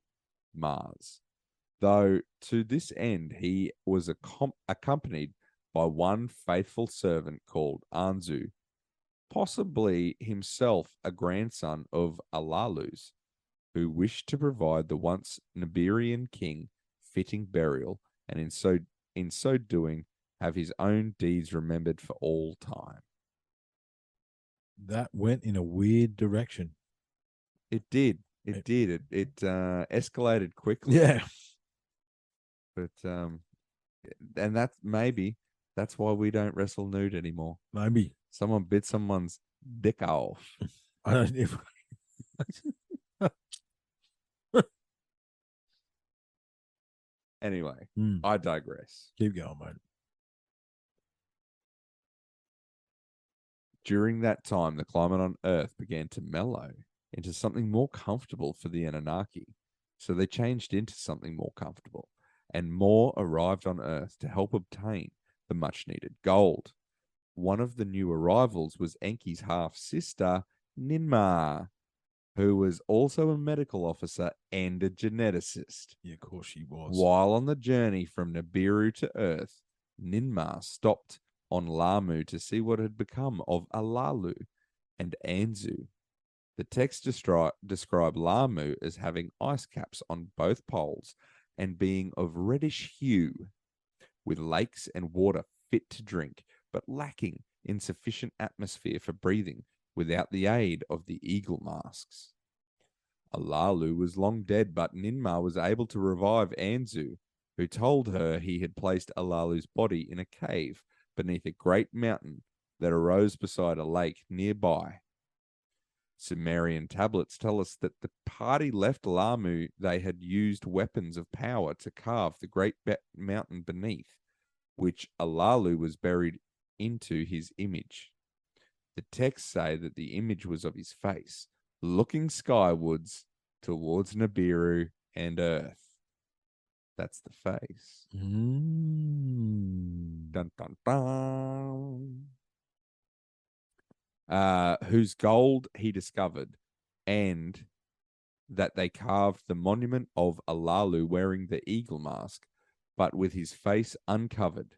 Mars. Though to this end he was accompanied by one faithful servant called Anzu, possibly himself a grandson of Alalu's, who wished to provide the once Nibirian king fitting burial, and in so doing have his own deeds remembered for all time. That went in a weird direction. It did. It did. It escalated quickly. Yeah. But and that's why we don't wrestle nude anymore. Maybe Someone bit someone's dick off. I don't even. Anyway, I digress. Keep going, mate. During that time, the climate on Earth began to mellow into something more comfortable for the Anunnaki. So they changed into something more comfortable, and more arrived on Earth to help obtain the much-needed gold. One of the new arrivals was Enki's half-sister, Ninmah, who was also a medical officer and a geneticist. Yeah, of course she was. While on the journey from Nibiru to Earth, Ninmah stopped on Lamu to see what had become of Alalu and Anzu. The text describe Lamu as having ice caps on both poles and being of reddish hue, with lakes and water fit to drink, but lacking in sufficient atmosphere for breathing without the aid of the eagle masks. Alalu was long dead, but Ninmah was able to revive Anzu, who told her he had placed Alalu's body in a cave beneath a great mountain that arose beside a lake nearby. Sumerian tablets tell us that the party left Lamu. They had used weapons of power to carve the great mountain beneath, which Alalu was buried into his image. The texts say that the image was of his face, looking skywards towards Nibiru and Earth. That's the face. Dun, dun, dun. Whose gold he discovered, and that they carved the monument of Alalu wearing the eagle mask, but with his face uncovered.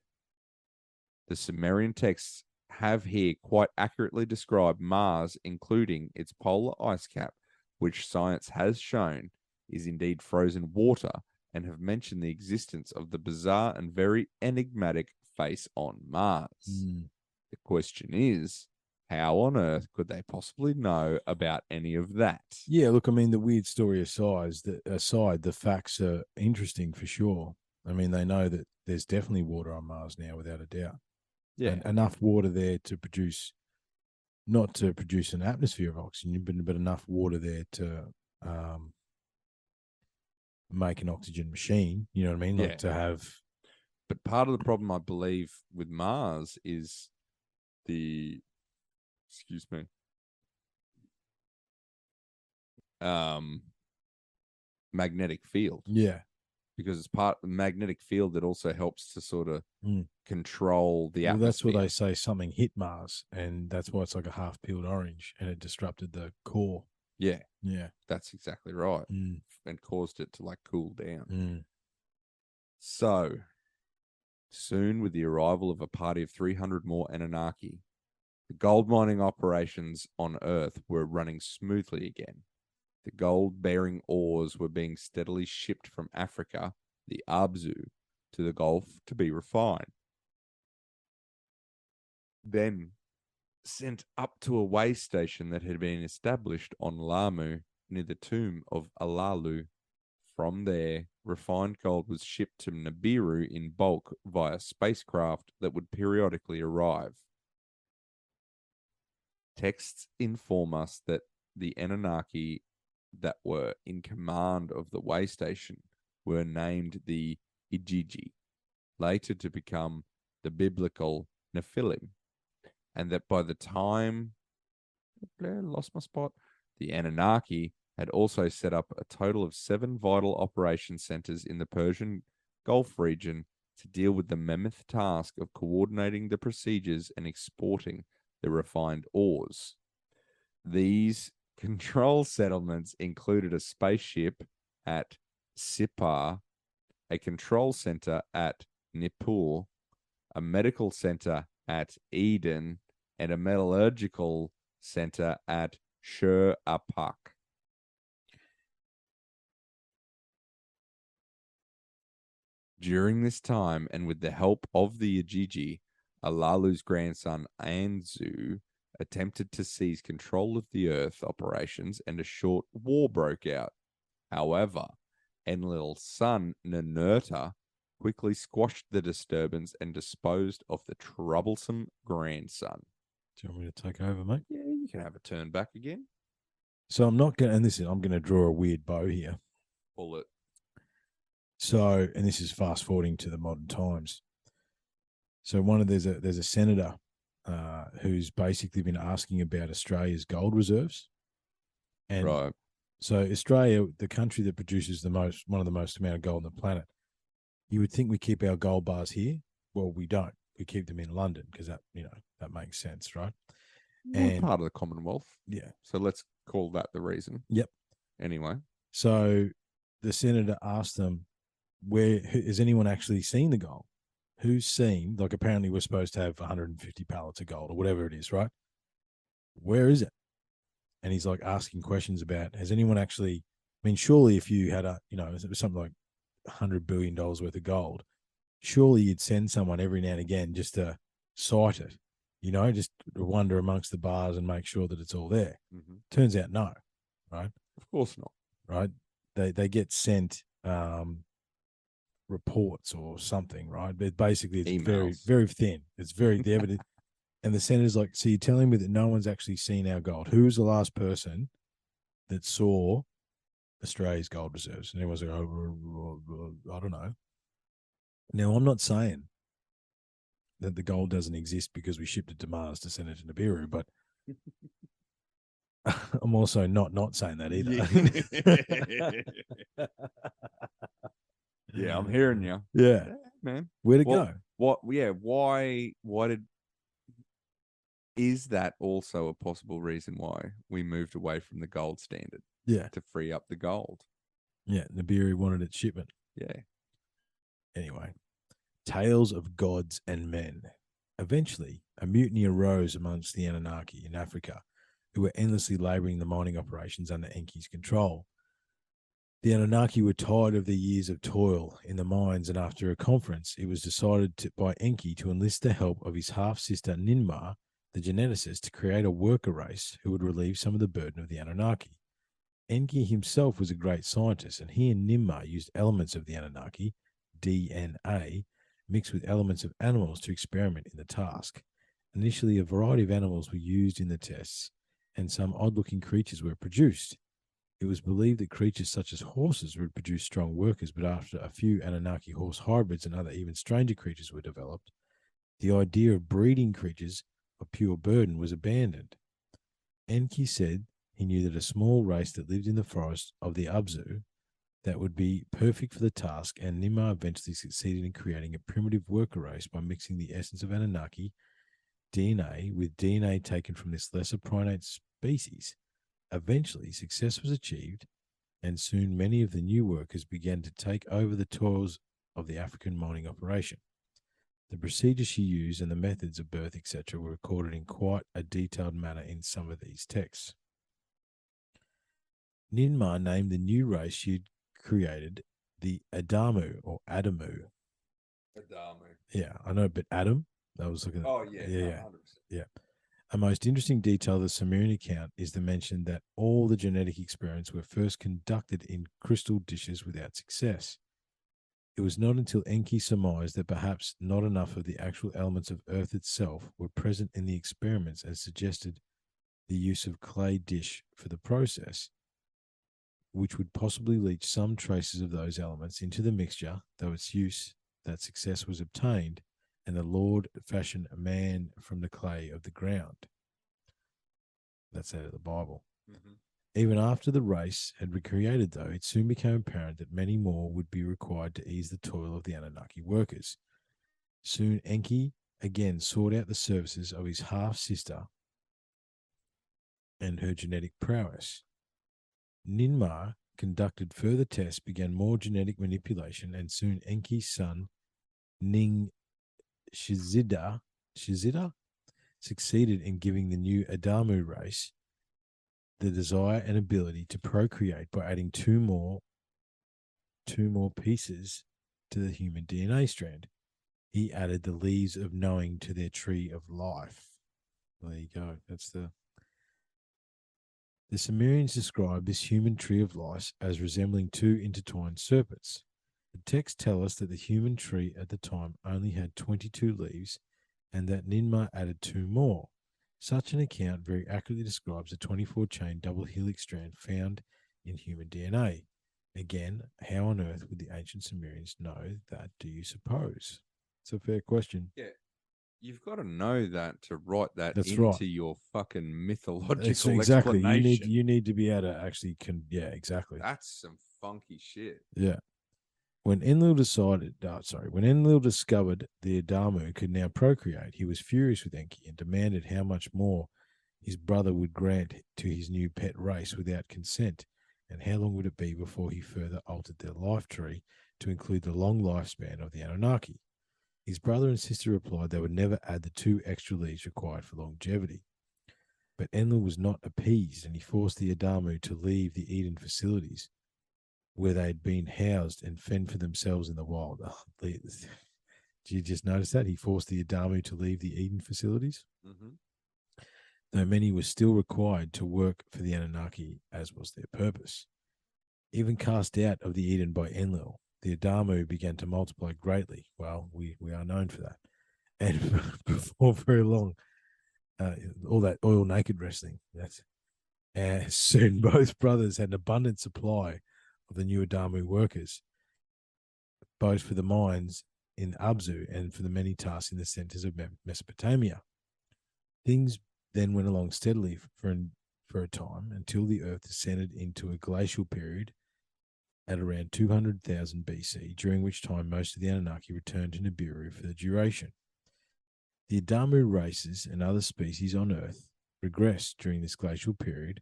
The Sumerian texts have here quite accurately described Mars, including its polar ice cap, which science has shown is indeed frozen water, and have mentioned the existence of the bizarre and very enigmatic face on Mars. The question is, how on earth could they possibly know about any of that? Yeah, look, I mean, the weird story aside, the facts are interesting for sure. I mean, they know that there's definitely water on Mars now, without a doubt. Yeah. And enough water there to produce, not to produce an atmosphere of oxygen, but enough water there to make an oxygen machine. You know what I mean? Like to have. But part of the problem, I believe, with Mars is the, excuse me, magnetic field. Yeah. Because it's part of the magnetic field that also helps to sort of control the atmosphere. That's what they say, something hit Mars, and that's why it's like a half-peeled orange, and it disrupted the core. Yeah. Yeah. That's exactly right. And caused it to like cool down. So, soon with the arrival of a party of 300 more Anunnaki, the gold mining operations on Earth were running smoothly again. The gold-bearing ores were being steadily shipped from Africa, the Abzu, to the Gulf to be refined. then sent up to a way station that had been established on Lamu near the tomb of Alalu. From there, refined gold was shipped to Nibiru in bulk via spacecraft that would periodically arrive. Texts inform us that the Anunnaki that were in command of the way station were named the Igigi, later to become the biblical Nephilim, and that by the time lost my spot, the Anunnaki had also set up a total of 7 vital operation centers in the Persian Gulf region to deal with the mammoth task of coordinating the procedures and exporting the refined ores. These control settlements included a spaceship at Sipar, a control center at Nippur, a medical center at Eden, and a metallurgical center at Shur Apak. During this time, and with the help of the Igigi, Alalu's grandson Anzu attempted to seize control of the Earth operations, and a short war broke out. However, Enlil's son Ninurta quickly squashed the disturbance and disposed of the troublesome grandson. Do you want me to take over, mate? Yeah, you can have a turn back again. So I'm not going to, and this is, I'm going to draw a weird bow here. Pull it. So, and this is fast forwarding to the modern times. So there's a senator who's basically been asking about Australia's gold reserves. And right. So Australia, the country that produces one of the most amount of gold on the planet, you would think we keep our gold bars here. Well, we don't. We keep them in London because that makes sense, right? And part of the Commonwealth. Yeah. So let's call that the reason. Yep. Anyway. So the senator asked them, has anyone actually seen the gold? Who's seen, like apparently we're supposed to have 150 pallets of gold or whatever it is, right? Where is it? And he's like asking questions about, has anyone actually, I mean, surely if you had it was something like $100 billion worth of gold, surely you'd send someone every now and again just to sight it, just to wander amongst the bars and make sure that it's all there. Mm-hmm. Turns out no, right? Of course not. Right? They get sent reports or something, right? But basically it's very, very thin. It's very, the evidence. And the senator's like, so you're telling me that no one's actually seen our gold? Who was the last person that saw Australia's gold reserves? And everyone's like, I don't know. Now, I'm not saying that the gold doesn't exist because we shipped it to Mars to send it to Nibiru, but I'm also not saying that either. Yeah, I'm hearing you. Yeah, man. Where'd it go? What? Yeah. Why did? Is that also a possible reason why we moved away from the gold standard? Yeah, to free up the gold. Yeah, Nibiru wanted its shipment. Yeah. Anyway, tales of gods and men. Eventually, a mutiny arose amongst the Anunnaki in Africa, who were endlessly labouring the mining operations under Enki's control. The Anunnaki were tired of their years of toil in the mines, and after a conference, it was decided by Enki to enlist the help of his half-sister Ninmah, the geneticist, to create a worker race who would relieve some of the burden of the Anunnaki. Enki himself was a great scientist, and he and Ninmah used elements of the Anunnaki, DNA, mixed with elements of animals to experiment in the task. Initially, a variety of animals were used in the tests, and some odd-looking creatures were produced. It was believed that creatures such as horses would produce strong workers, but after a few Anunnaki horse hybrids and other even stranger creatures were developed, the idea of breeding creatures of pure burden was abandoned. Enki said he knew that a small race that lived in the forest of the Abzu that would be perfect for the task, and Ninmah eventually succeeded in creating a primitive worker race by mixing the essence of Anunnaki DNA with DNA taken from this lesser primate species. Eventually, success was achieved, and soon many of the new workers began to take over the toils of the African mining operation. The procedures she used and the methods of birth, etc., were recorded in quite a detailed manner in some of these texts. Ninmah named the new race she had created the Adamu or Adamu. Adamu. Yeah, I know, but Adam, I was looking at. Oh, yeah. Yeah. 100%. Yeah. A most interesting detail of the Sumerian account is the mention that all the genetic experiments were first conducted in crystal dishes without success. It was not until Enki surmised that perhaps not enough of the actual elements of Earth itself were present in the experiments and suggested the use of clay dish for the process, which would possibly leach some traces of those elements into the mixture, though its use that success was obtained, and the Lord fashioned a man from the clay of the ground. That's out of the Bible. Mm-hmm. Even after the race had recreated, though, it soon became apparent that many more would be required to ease the toil of the Anunnaki workers. Soon Enki again sought out the services of his half-sister and her genetic prowess. Ninmar conducted further tests, began more genetic manipulation, and soon Enki's son, Ning Shizida succeeded in giving the new Adamu race the desire and ability to procreate by adding two more pieces to the human DNA strand. He added the leaves of knowing to their tree of life. There you go. That's the Sumerians describe this human tree of life as resembling two intertwined serpents. The texts tell us that the human tree at the time only had 22 leaves and that Ninmar added two more. Such an account very accurately describes the 24-chain double helix strand found in human DNA. Again, how on earth would the ancient Sumerians know that, do you suppose? It's a fair question. Yeah. You've got to know that to write that That's into right. your fucking mythological Exactly. explanation. You need to be able to actually yeah, exactly. That's some funky shit. Yeah. When Enlil discovered the Adamu could now procreate, he was furious with Enki and demanded how much more his brother would grant to his new pet race without consent, and how long would it be before he further altered their life tree to include the long lifespan of the Anunnaki. His brother and sister replied they would never add the 2 extra leaves required for longevity. But Enlil was not appeased, and he forced the Adamu to leave the Eden facilities, where they'd been housed and fend for themselves in the wild. Oh, did you just notice that? He forced the Adamu to leave the Eden facilities? Mm-hmm. Though many were still required to work for the Anunnaki, as was their purpose. Even cast out of the Eden by Enlil, the Adamu began to multiply greatly. Well, we are known for that. And before very long, all that oil naked wrestling, soon both brothers had an abundant supply of the new Adamu workers, both for the mines in Abzu and for the many tasks in the centers of Mesopotamia. Things then went along steadily for a time until the Earth descended into a glacial period at around 200,000 BC, during which time most of the Anunnaki returned to Nibiru for the duration. The Adamu races and other species on Earth regressed during this glacial period,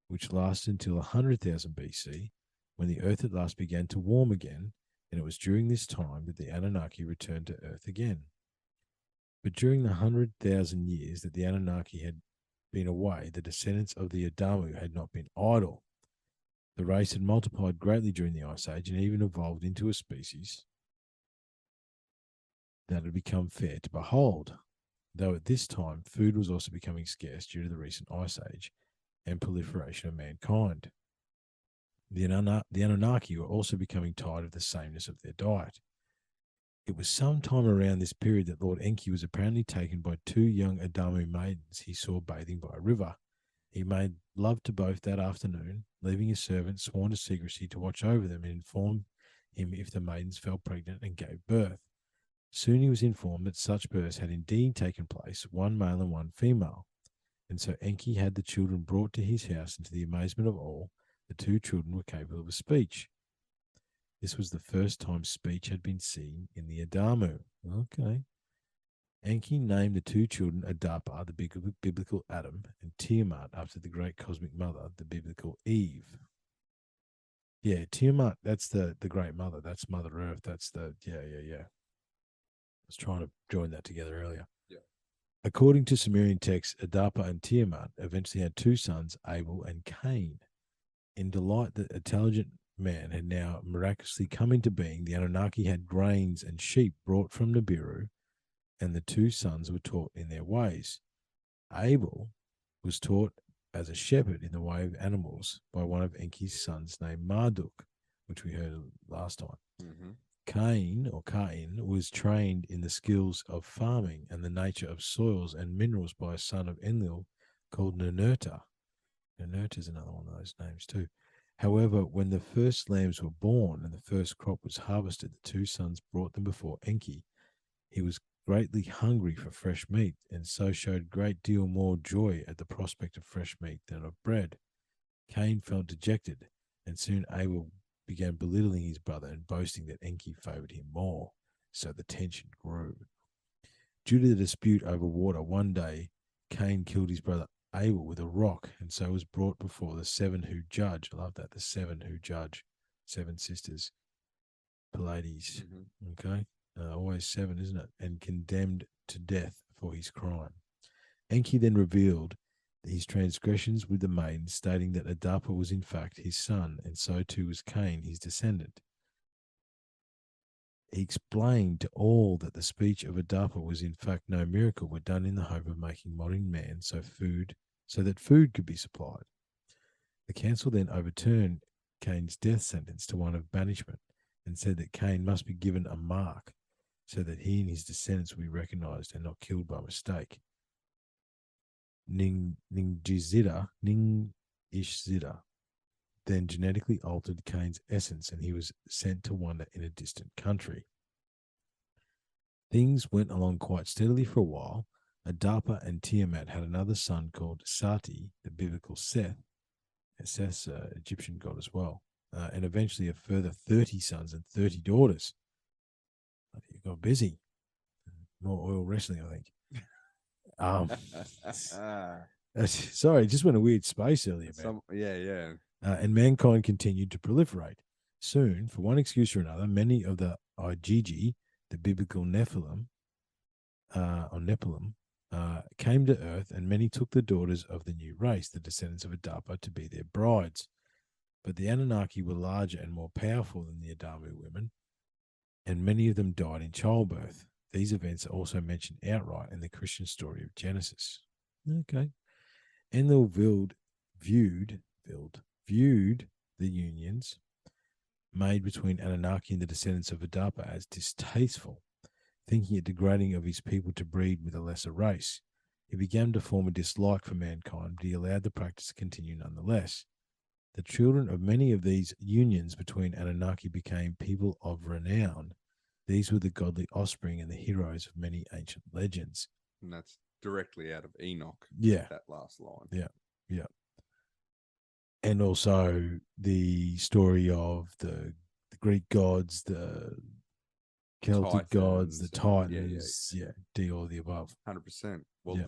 which lasted until 100,000 BC, when the Earth at last began to warm again, and it was during this time that the Anunnaki returned to Earth again. But during the 100,000 years that the Anunnaki had been away, the descendants of the Adamu had not been idle. The race had multiplied greatly during the Ice Age and even evolved into a species that had become fair to behold, though at this time food was also becoming scarce due to the recent Ice Age and proliferation of mankind. The Anunnaki were also becoming tired of the sameness of their diet. It was sometime around this period that Lord Enki was apparently taken by 2 young Adamu maidens he saw bathing by a river. He made love to both that afternoon, leaving his servant sworn to secrecy to watch over them and inform him if the maidens fell pregnant and gave birth. Soon he was informed that such births had indeed taken place, 1 male and 1 female, and so Enki had the children brought to his house, and to the amazement of all, the 2 children were capable of a speech. This was the first time speech had been seen in the Adamu. Okay. Enki named the 2 children Adapa, the biblical Adam, and Tiamat, after the great cosmic mother, the biblical Eve. Yeah, Tiamat, that's the great mother. That's Mother Earth. That's yeah. I was trying to join that together earlier. Yeah. According to Sumerian texts, Adapa and Tiamat eventually had 2 sons, Abel and Cain. In delight that intelligent man had now miraculously come into being, the Anunnaki had grains and sheep brought from Nibiru and the two sons were taught in their ways. Abel was taught as a shepherd in the way of animals by one of Enki's sons named Marduk, which we heard last time. Mm-hmm. Cain was trained in the skills of farming and the nature of soils and minerals by a son of Enlil called Ninurta. Ninurta is another one of those names too. However, when the first lambs were born and the first crop was harvested, the two sons brought them before Enki. He was greatly hungry for fresh meat, and so showed a great deal more joy at the prospect of fresh meat than of bread. Cain felt dejected, and soon Abel began belittling his brother and boasting that Enki favored him more. So the tension grew. Due to the dispute over water, one day Cain killed his brother Abel with a rock, and so was brought before the seven who judge. I love that, the seven who judge, seven sisters, Pleiades. Mm-hmm. Okay, always seven, isn't it? And condemned to death for his crime. Enki then revealed his transgressions with the maiden, stating that Adapa was in fact his son, and so too was Cain, his descendant. He explained to all that the speech of Adapa was in fact no miracle, but done in the hope of making modern man so that food could be supplied. The council then overturned Cain's death sentence to one of banishment and said that Cain must be given a mark so that he and his descendants will be recognized and not killed by mistake. Ningishzida then genetically altered Cain's essence, and he was sent to wander in a distant country. Things went along quite steadily for a while. Adapa and Tiamat had another son called Sati, the biblical Seth. Seth's an Egyptian god as well. And eventually a further 30 sons and 30 daughters. You got busy. More oil wrestling, I think. Sorry, just went a weird space earlier. Yeah. And mankind continued to proliferate. Soon, for one excuse or another, many of the Igigi, the biblical Nephilim, came to earth, and many took the daughters of the new race, the descendants of Adapa, to be their brides. But the Anunnaki were larger and more powerful than the Adamu women, and many of them died in childbirth. These events are also mentioned outright in the Christian story of Genesis. Okay. Enlil viewed the unions made between Anunnaki and the descendants of Adapa as distasteful, thinking it degrading of his people to breed with a lesser race. He began to form a dislike for mankind, but he allowed the practice to continue nonetheless. The children of many of these unions between Anunnaki became people of renown. These were the godly offspring and the heroes of many ancient legends. And that's directly out of Enoch. Yeah. That last line. Yeah. And also the story of the Greek gods, the Celtic gods, the Titans. Yeah. D, all the above. 100%. Well,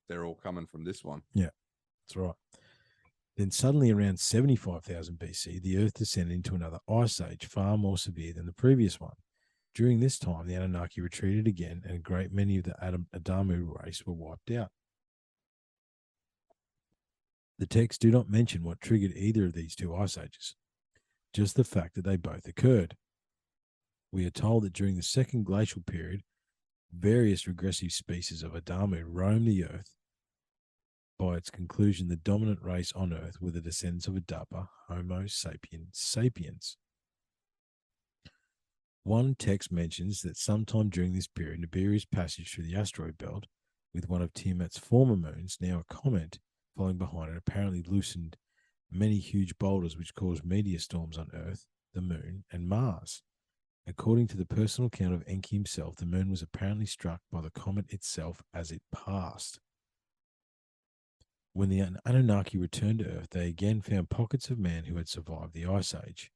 they're all coming from this one. Yeah, that's right. Then suddenly around 75,000 BC, the earth descended into another ice age, far more severe than the previous one. During this time, the Anunnaki retreated again, and a great many of the Adamu race were wiped out. The texts do not mention what triggered either of these two ice ages, just the fact that they both occurred. We are told that during the second glacial period, various regressive species of Adamu roamed the earth. By its conclusion, the dominant race on earth were the descendants of Adapa, Homo sapiens. One text mentions that sometime during this period, Nibiru's passage through the asteroid belt with one of Tiamat's former moons, now a comet, following behind it, apparently loosened many huge boulders which caused meteor storms on Earth, the Moon, and Mars. According to the personal account of Enki himself, the Moon was apparently struck by the comet itself as it passed. When the Anunnaki returned to Earth, they again found pockets of man who had survived the Ice Age.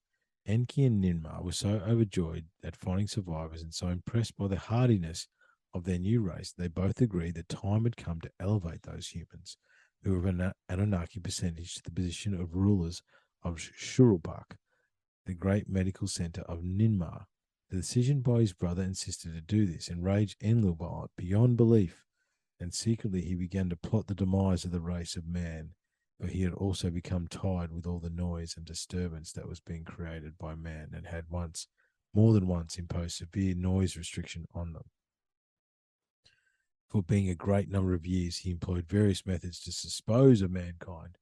Enki and Ninmah were so overjoyed at finding survivors and so impressed by the hardiness of their new race, they both agreed that time had come to elevate those humans who were of an Anunnaki percentage to the position of rulers of Shuruppak, the great medical center of Ninmah. The decision by his brother and sister to do this enraged Enlil beyond belief, and secretly he began to plot the demise of the race of man, for he had also become tired with all the noise and disturbance that was being created by man, and had more than once imposed severe noise restriction on them. For being a great number of years, he employed various methods to dispose of mankind,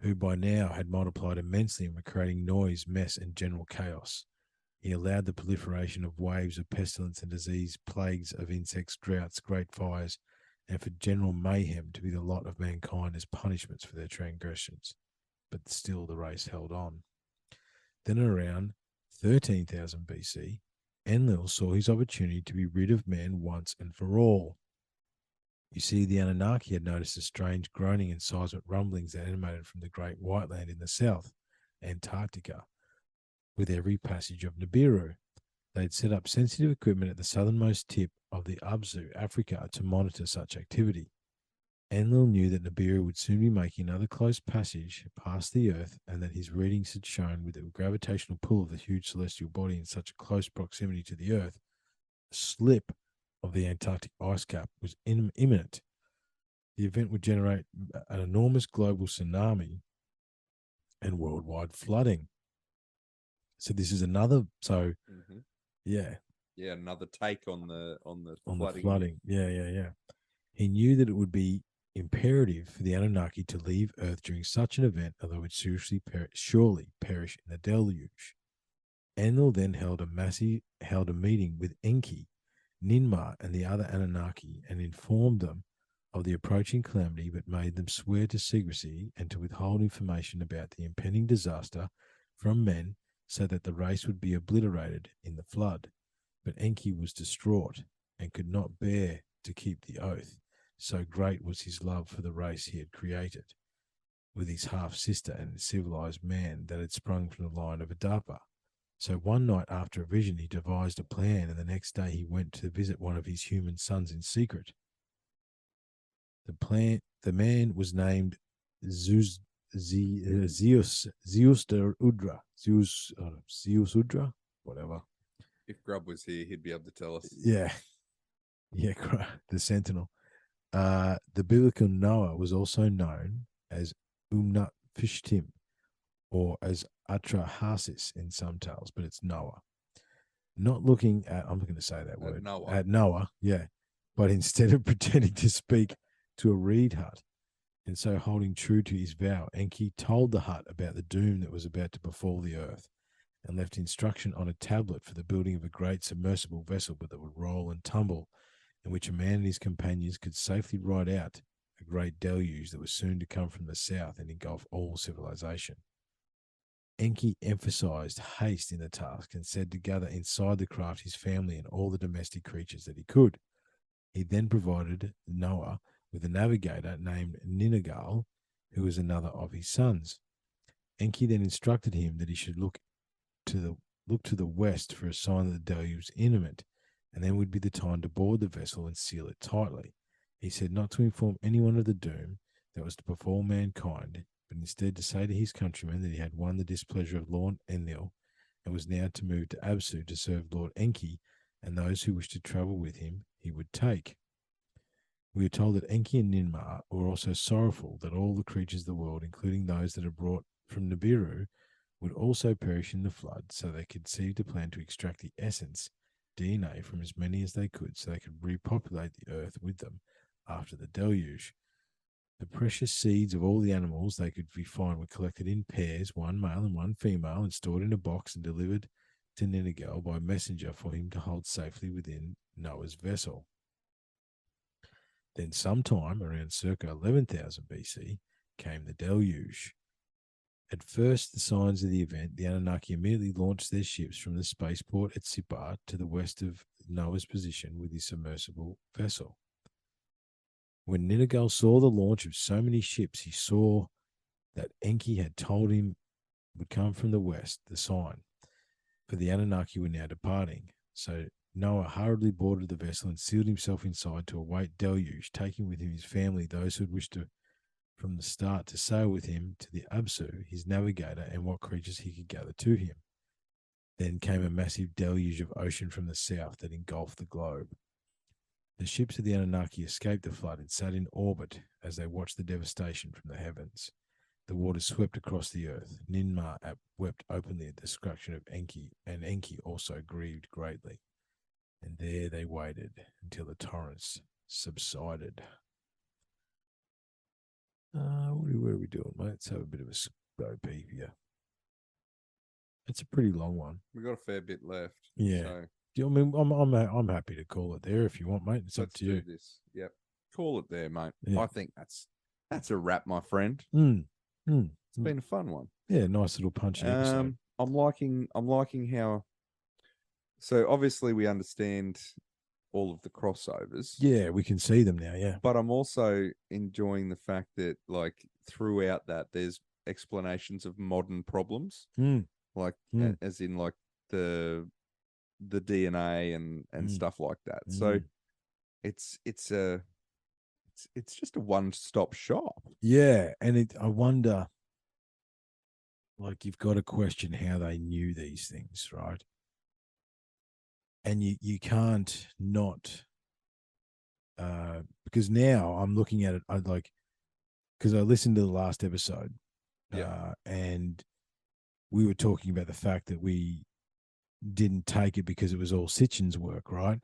who by now had multiplied immensely and were creating noise, mess, and general chaos. He allowed the proliferation of waves of pestilence and disease, plagues of insects, droughts, great fires, and for general mayhem to be the lot of mankind as punishments for their transgressions. But still the race held on. Then around 13,000 BC, Enlil saw his opportunity to be rid of man once and for all. You see, the Anunnaki had noticed the strange groaning and seismic rumblings that emanated from the great white land in the south, Antarctica, with every passage of Nibiru. They had set up sensitive equipment at the southernmost tip of the Abzu, Africa, to monitor such activity. Enlil knew that Nibiru would soon be making another close passage past the Earth, and that his readings had shown with the gravitational pull of the huge celestial body in such close proximity to the Earth, a slip of the Antarctic ice cap was imminent. The event would generate an enormous global tsunami and worldwide flooding. So this is another. Yeah, another take on the flooding. Yeah. He knew that it would be imperative for the Anunnaki to leave Earth during such an event, although it would surely perish in the deluge. Enlil then held a meeting with Enki, Ninmah, and the other Anunnaki, and informed them of the approaching calamity, but made them swear to secrecy and to withhold information about the impending disaster from men, so that the race would be obliterated in the flood. But Enki was distraught and could not bear to keep the oath, so great was his love for the race he had created, with his half-sister and civilized man that had sprung from the line of Adapa. So one night after a vision, he devised a plan, and the next day he went to visit one of his human sons in secret. The man was named Zeus Udra, whatever. If Grub was here, he'd be able to tell us. Yeah, the Sentinel. The biblical Noah was also known as Umnapishtim, or as Atrahasis in some tales, but it's Noah. Not looking at, I'm not going to say that word. At Noah, yeah. But instead of pretending to speak to a reed hut, and so holding true to his vow, Enki told the hut about the doom that was about to befall the earth, and left instruction on a tablet for the building of a great submersible vessel that would roll and tumble, in which a man and his companions could safely ride out a great deluge that was soon to come from the south and engulf all civilization. Enki emphasized haste in the task and said to gather inside the craft his family and all the domestic creatures that he could. He then provided Noah with a navigator named Ninagal, who was another of his sons. Enki then instructed him that he should look to the west for a sign that the deluge was imminent, and then would be the time to board the vessel and seal it tightly. He said not to inform anyone of the doom that was to befall mankind, but instead to say to his countrymen that he had won the displeasure of Lord Enlil and was now to move to Absu to serve Lord Enki, and those who wished to travel with him he would take. We are told that Enki and Ninmah were also sorrowful that all the creatures of the world, including those that are brought from Nibiru, would also perish in the flood, so they conceived a plan to extract the essence, DNA, from as many as they could, so they could repopulate the earth with them after the deluge. The precious seeds of all the animals they could find were collected in pairs, one male and one female, and stored in a box and delivered to Ninagal by messenger for him to hold safely within Noah's vessel. Then sometime around circa 11,000 BC came the deluge. At first, the signs of the event, the Anunnaki immediately launched their ships from the spaceport at Sipar to the west of Noah's position with his submersible vessel. When Ninagal saw the launch of so many ships, he saw that Enki had told him would come from the west, the sign, for the Anunnaki were now departing. So Noah hurriedly boarded the vessel and sealed himself inside to await deluge, taking with him his family, those who had wished to, from the start, to sail with him to the Absu, his navigator, and what creatures he could gather to him. Then came a massive deluge of ocean from the south that engulfed the globe. The ships of the Anunnaki escaped the flood and sat in orbit as they watched the devastation from the heavens. The waters swept across the earth. Ninmah wept openly at the destruction of Enki, and Enki also grieved greatly. And there they waited until the torrents subsided. What are we doing, mate? Let's have a bit of a slow peep here. It's a pretty long one. We've got a fair bit left. Yeah. So I mean, I'm happy to call it there if you want, mate. It's up to you. Let's do this. Yep. Call it there, mate. Yeah. I think that's a wrap, my friend. It's been a fun one. Yeah, nice little punchy episode. I'm liking how. So obviously we understand all of the crossovers. Yeah, we can see them now. Yeah, but I'm also enjoying the fact that, like, throughout that, there's explanations of modern problems, as in like the DNA and stuff like that. So it's just a one-stop shop. Yeah, and I wonder, like, you've got to question how they knew these things, right? And you can't not, because now I'm looking at it, because I listened to the last episode, and we were talking about the fact that we didn't take it because it was all Sitchin's work, right?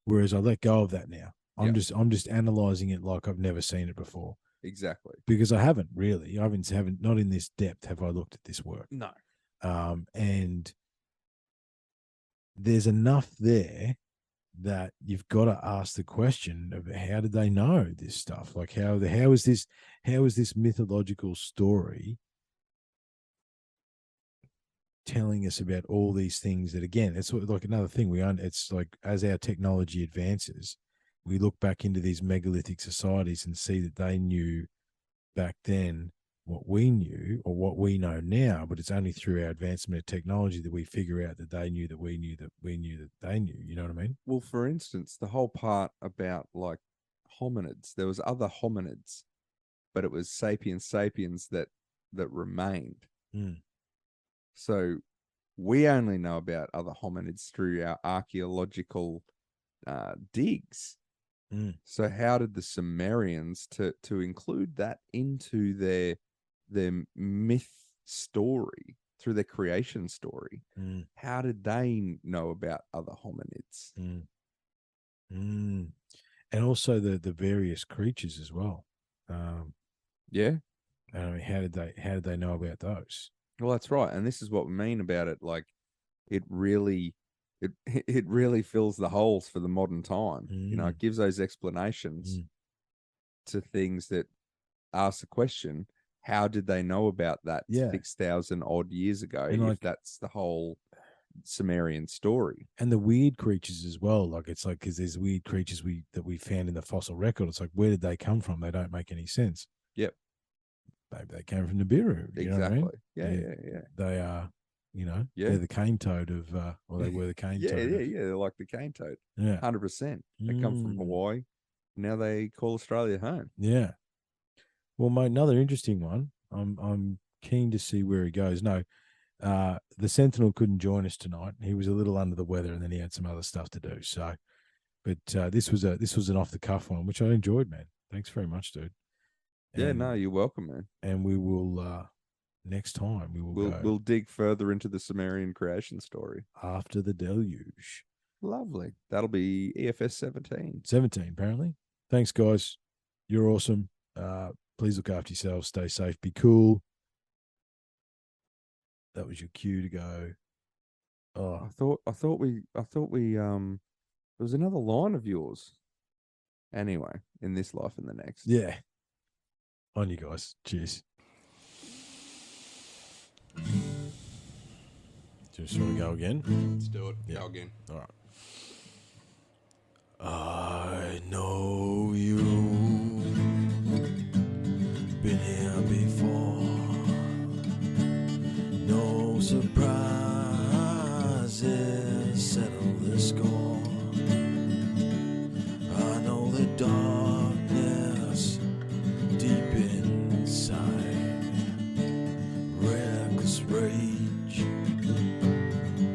Whereas I let go of that now. I'm just analyzing it like I've never seen it before. Exactly. Because I haven't really. I haven't not in this depth have I looked at this work. No. And there's enough there that you've got to ask the question of how did they know this stuff? Like how is this mythological story telling us about all these things that, again, it's like another thing it's like as our technology advances, we look back into these megalithic societies and see that they knew back then what we knew or what we know now, but it's only through our advancement of technology that we figure out that they knew that we knew that we knew that they knew. You know what I mean? Well, for instance, the whole part about, like, hominids, there was other hominids, but it was sapiens that remained. So we only know about other hominids through our archaeological digs. So how did the Sumerians, to include that into their myth story, through their creation story, how did they know about other hominids? And also the various creatures as well. Yeah. I mean, how did they know about those? Well, that's right. And this is what we mean about it. Like, it really fills the holes for the modern time. You know, it gives those explanations to things that ask the question, how did they know about that 6,000 odd years ago, if that's the whole Sumerian story? And the weird creatures as well. Like, it's like, because there's weird creatures that we found in the fossil record. It's like, where did they come from? They don't make any sense. Yep. Maybe they came from Nibiru. Exactly. You know what I mean? Yeah. They are, they're the cane toad of, or they were the cane toad. They're like the cane toad. Yeah. 100%. They come from Hawaii. Now they call Australia home. Yeah. Well, mate, another interesting one. I'm keen to see where he goes. No, the Sentinel couldn't join us tonight. He was a little under the weather, and then he had some other stuff to do. So, but this was an off the cuff one, which I enjoyed, man. Thanks very much, dude. Yeah, no, you're welcome, man. And we will next time we'll dig further into the Sumerian creation story after the deluge. Lovely. That'll be EFS 17. 17, apparently. Thanks, guys. You're awesome. Please look after yourselves. Stay safe. Be cool. That was your cue to go. Oh, I thought we there was another line of yours. Anyway, in this life and the next. Yeah. On you guys. Cheers. Just want to go again? Let's do it. Yeah. Go again. All right. I know you been here before. No surprises, settle the score. I know the darkness deep inside, reckless rage,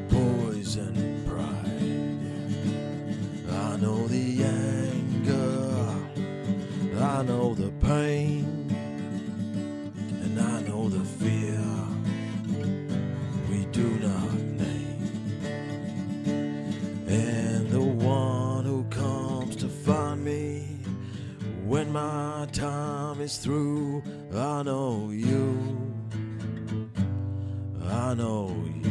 poison pride. I know the anger, I know the pain, and I know the fear we do not name. And the one who comes to find me is through. I know you. I know you.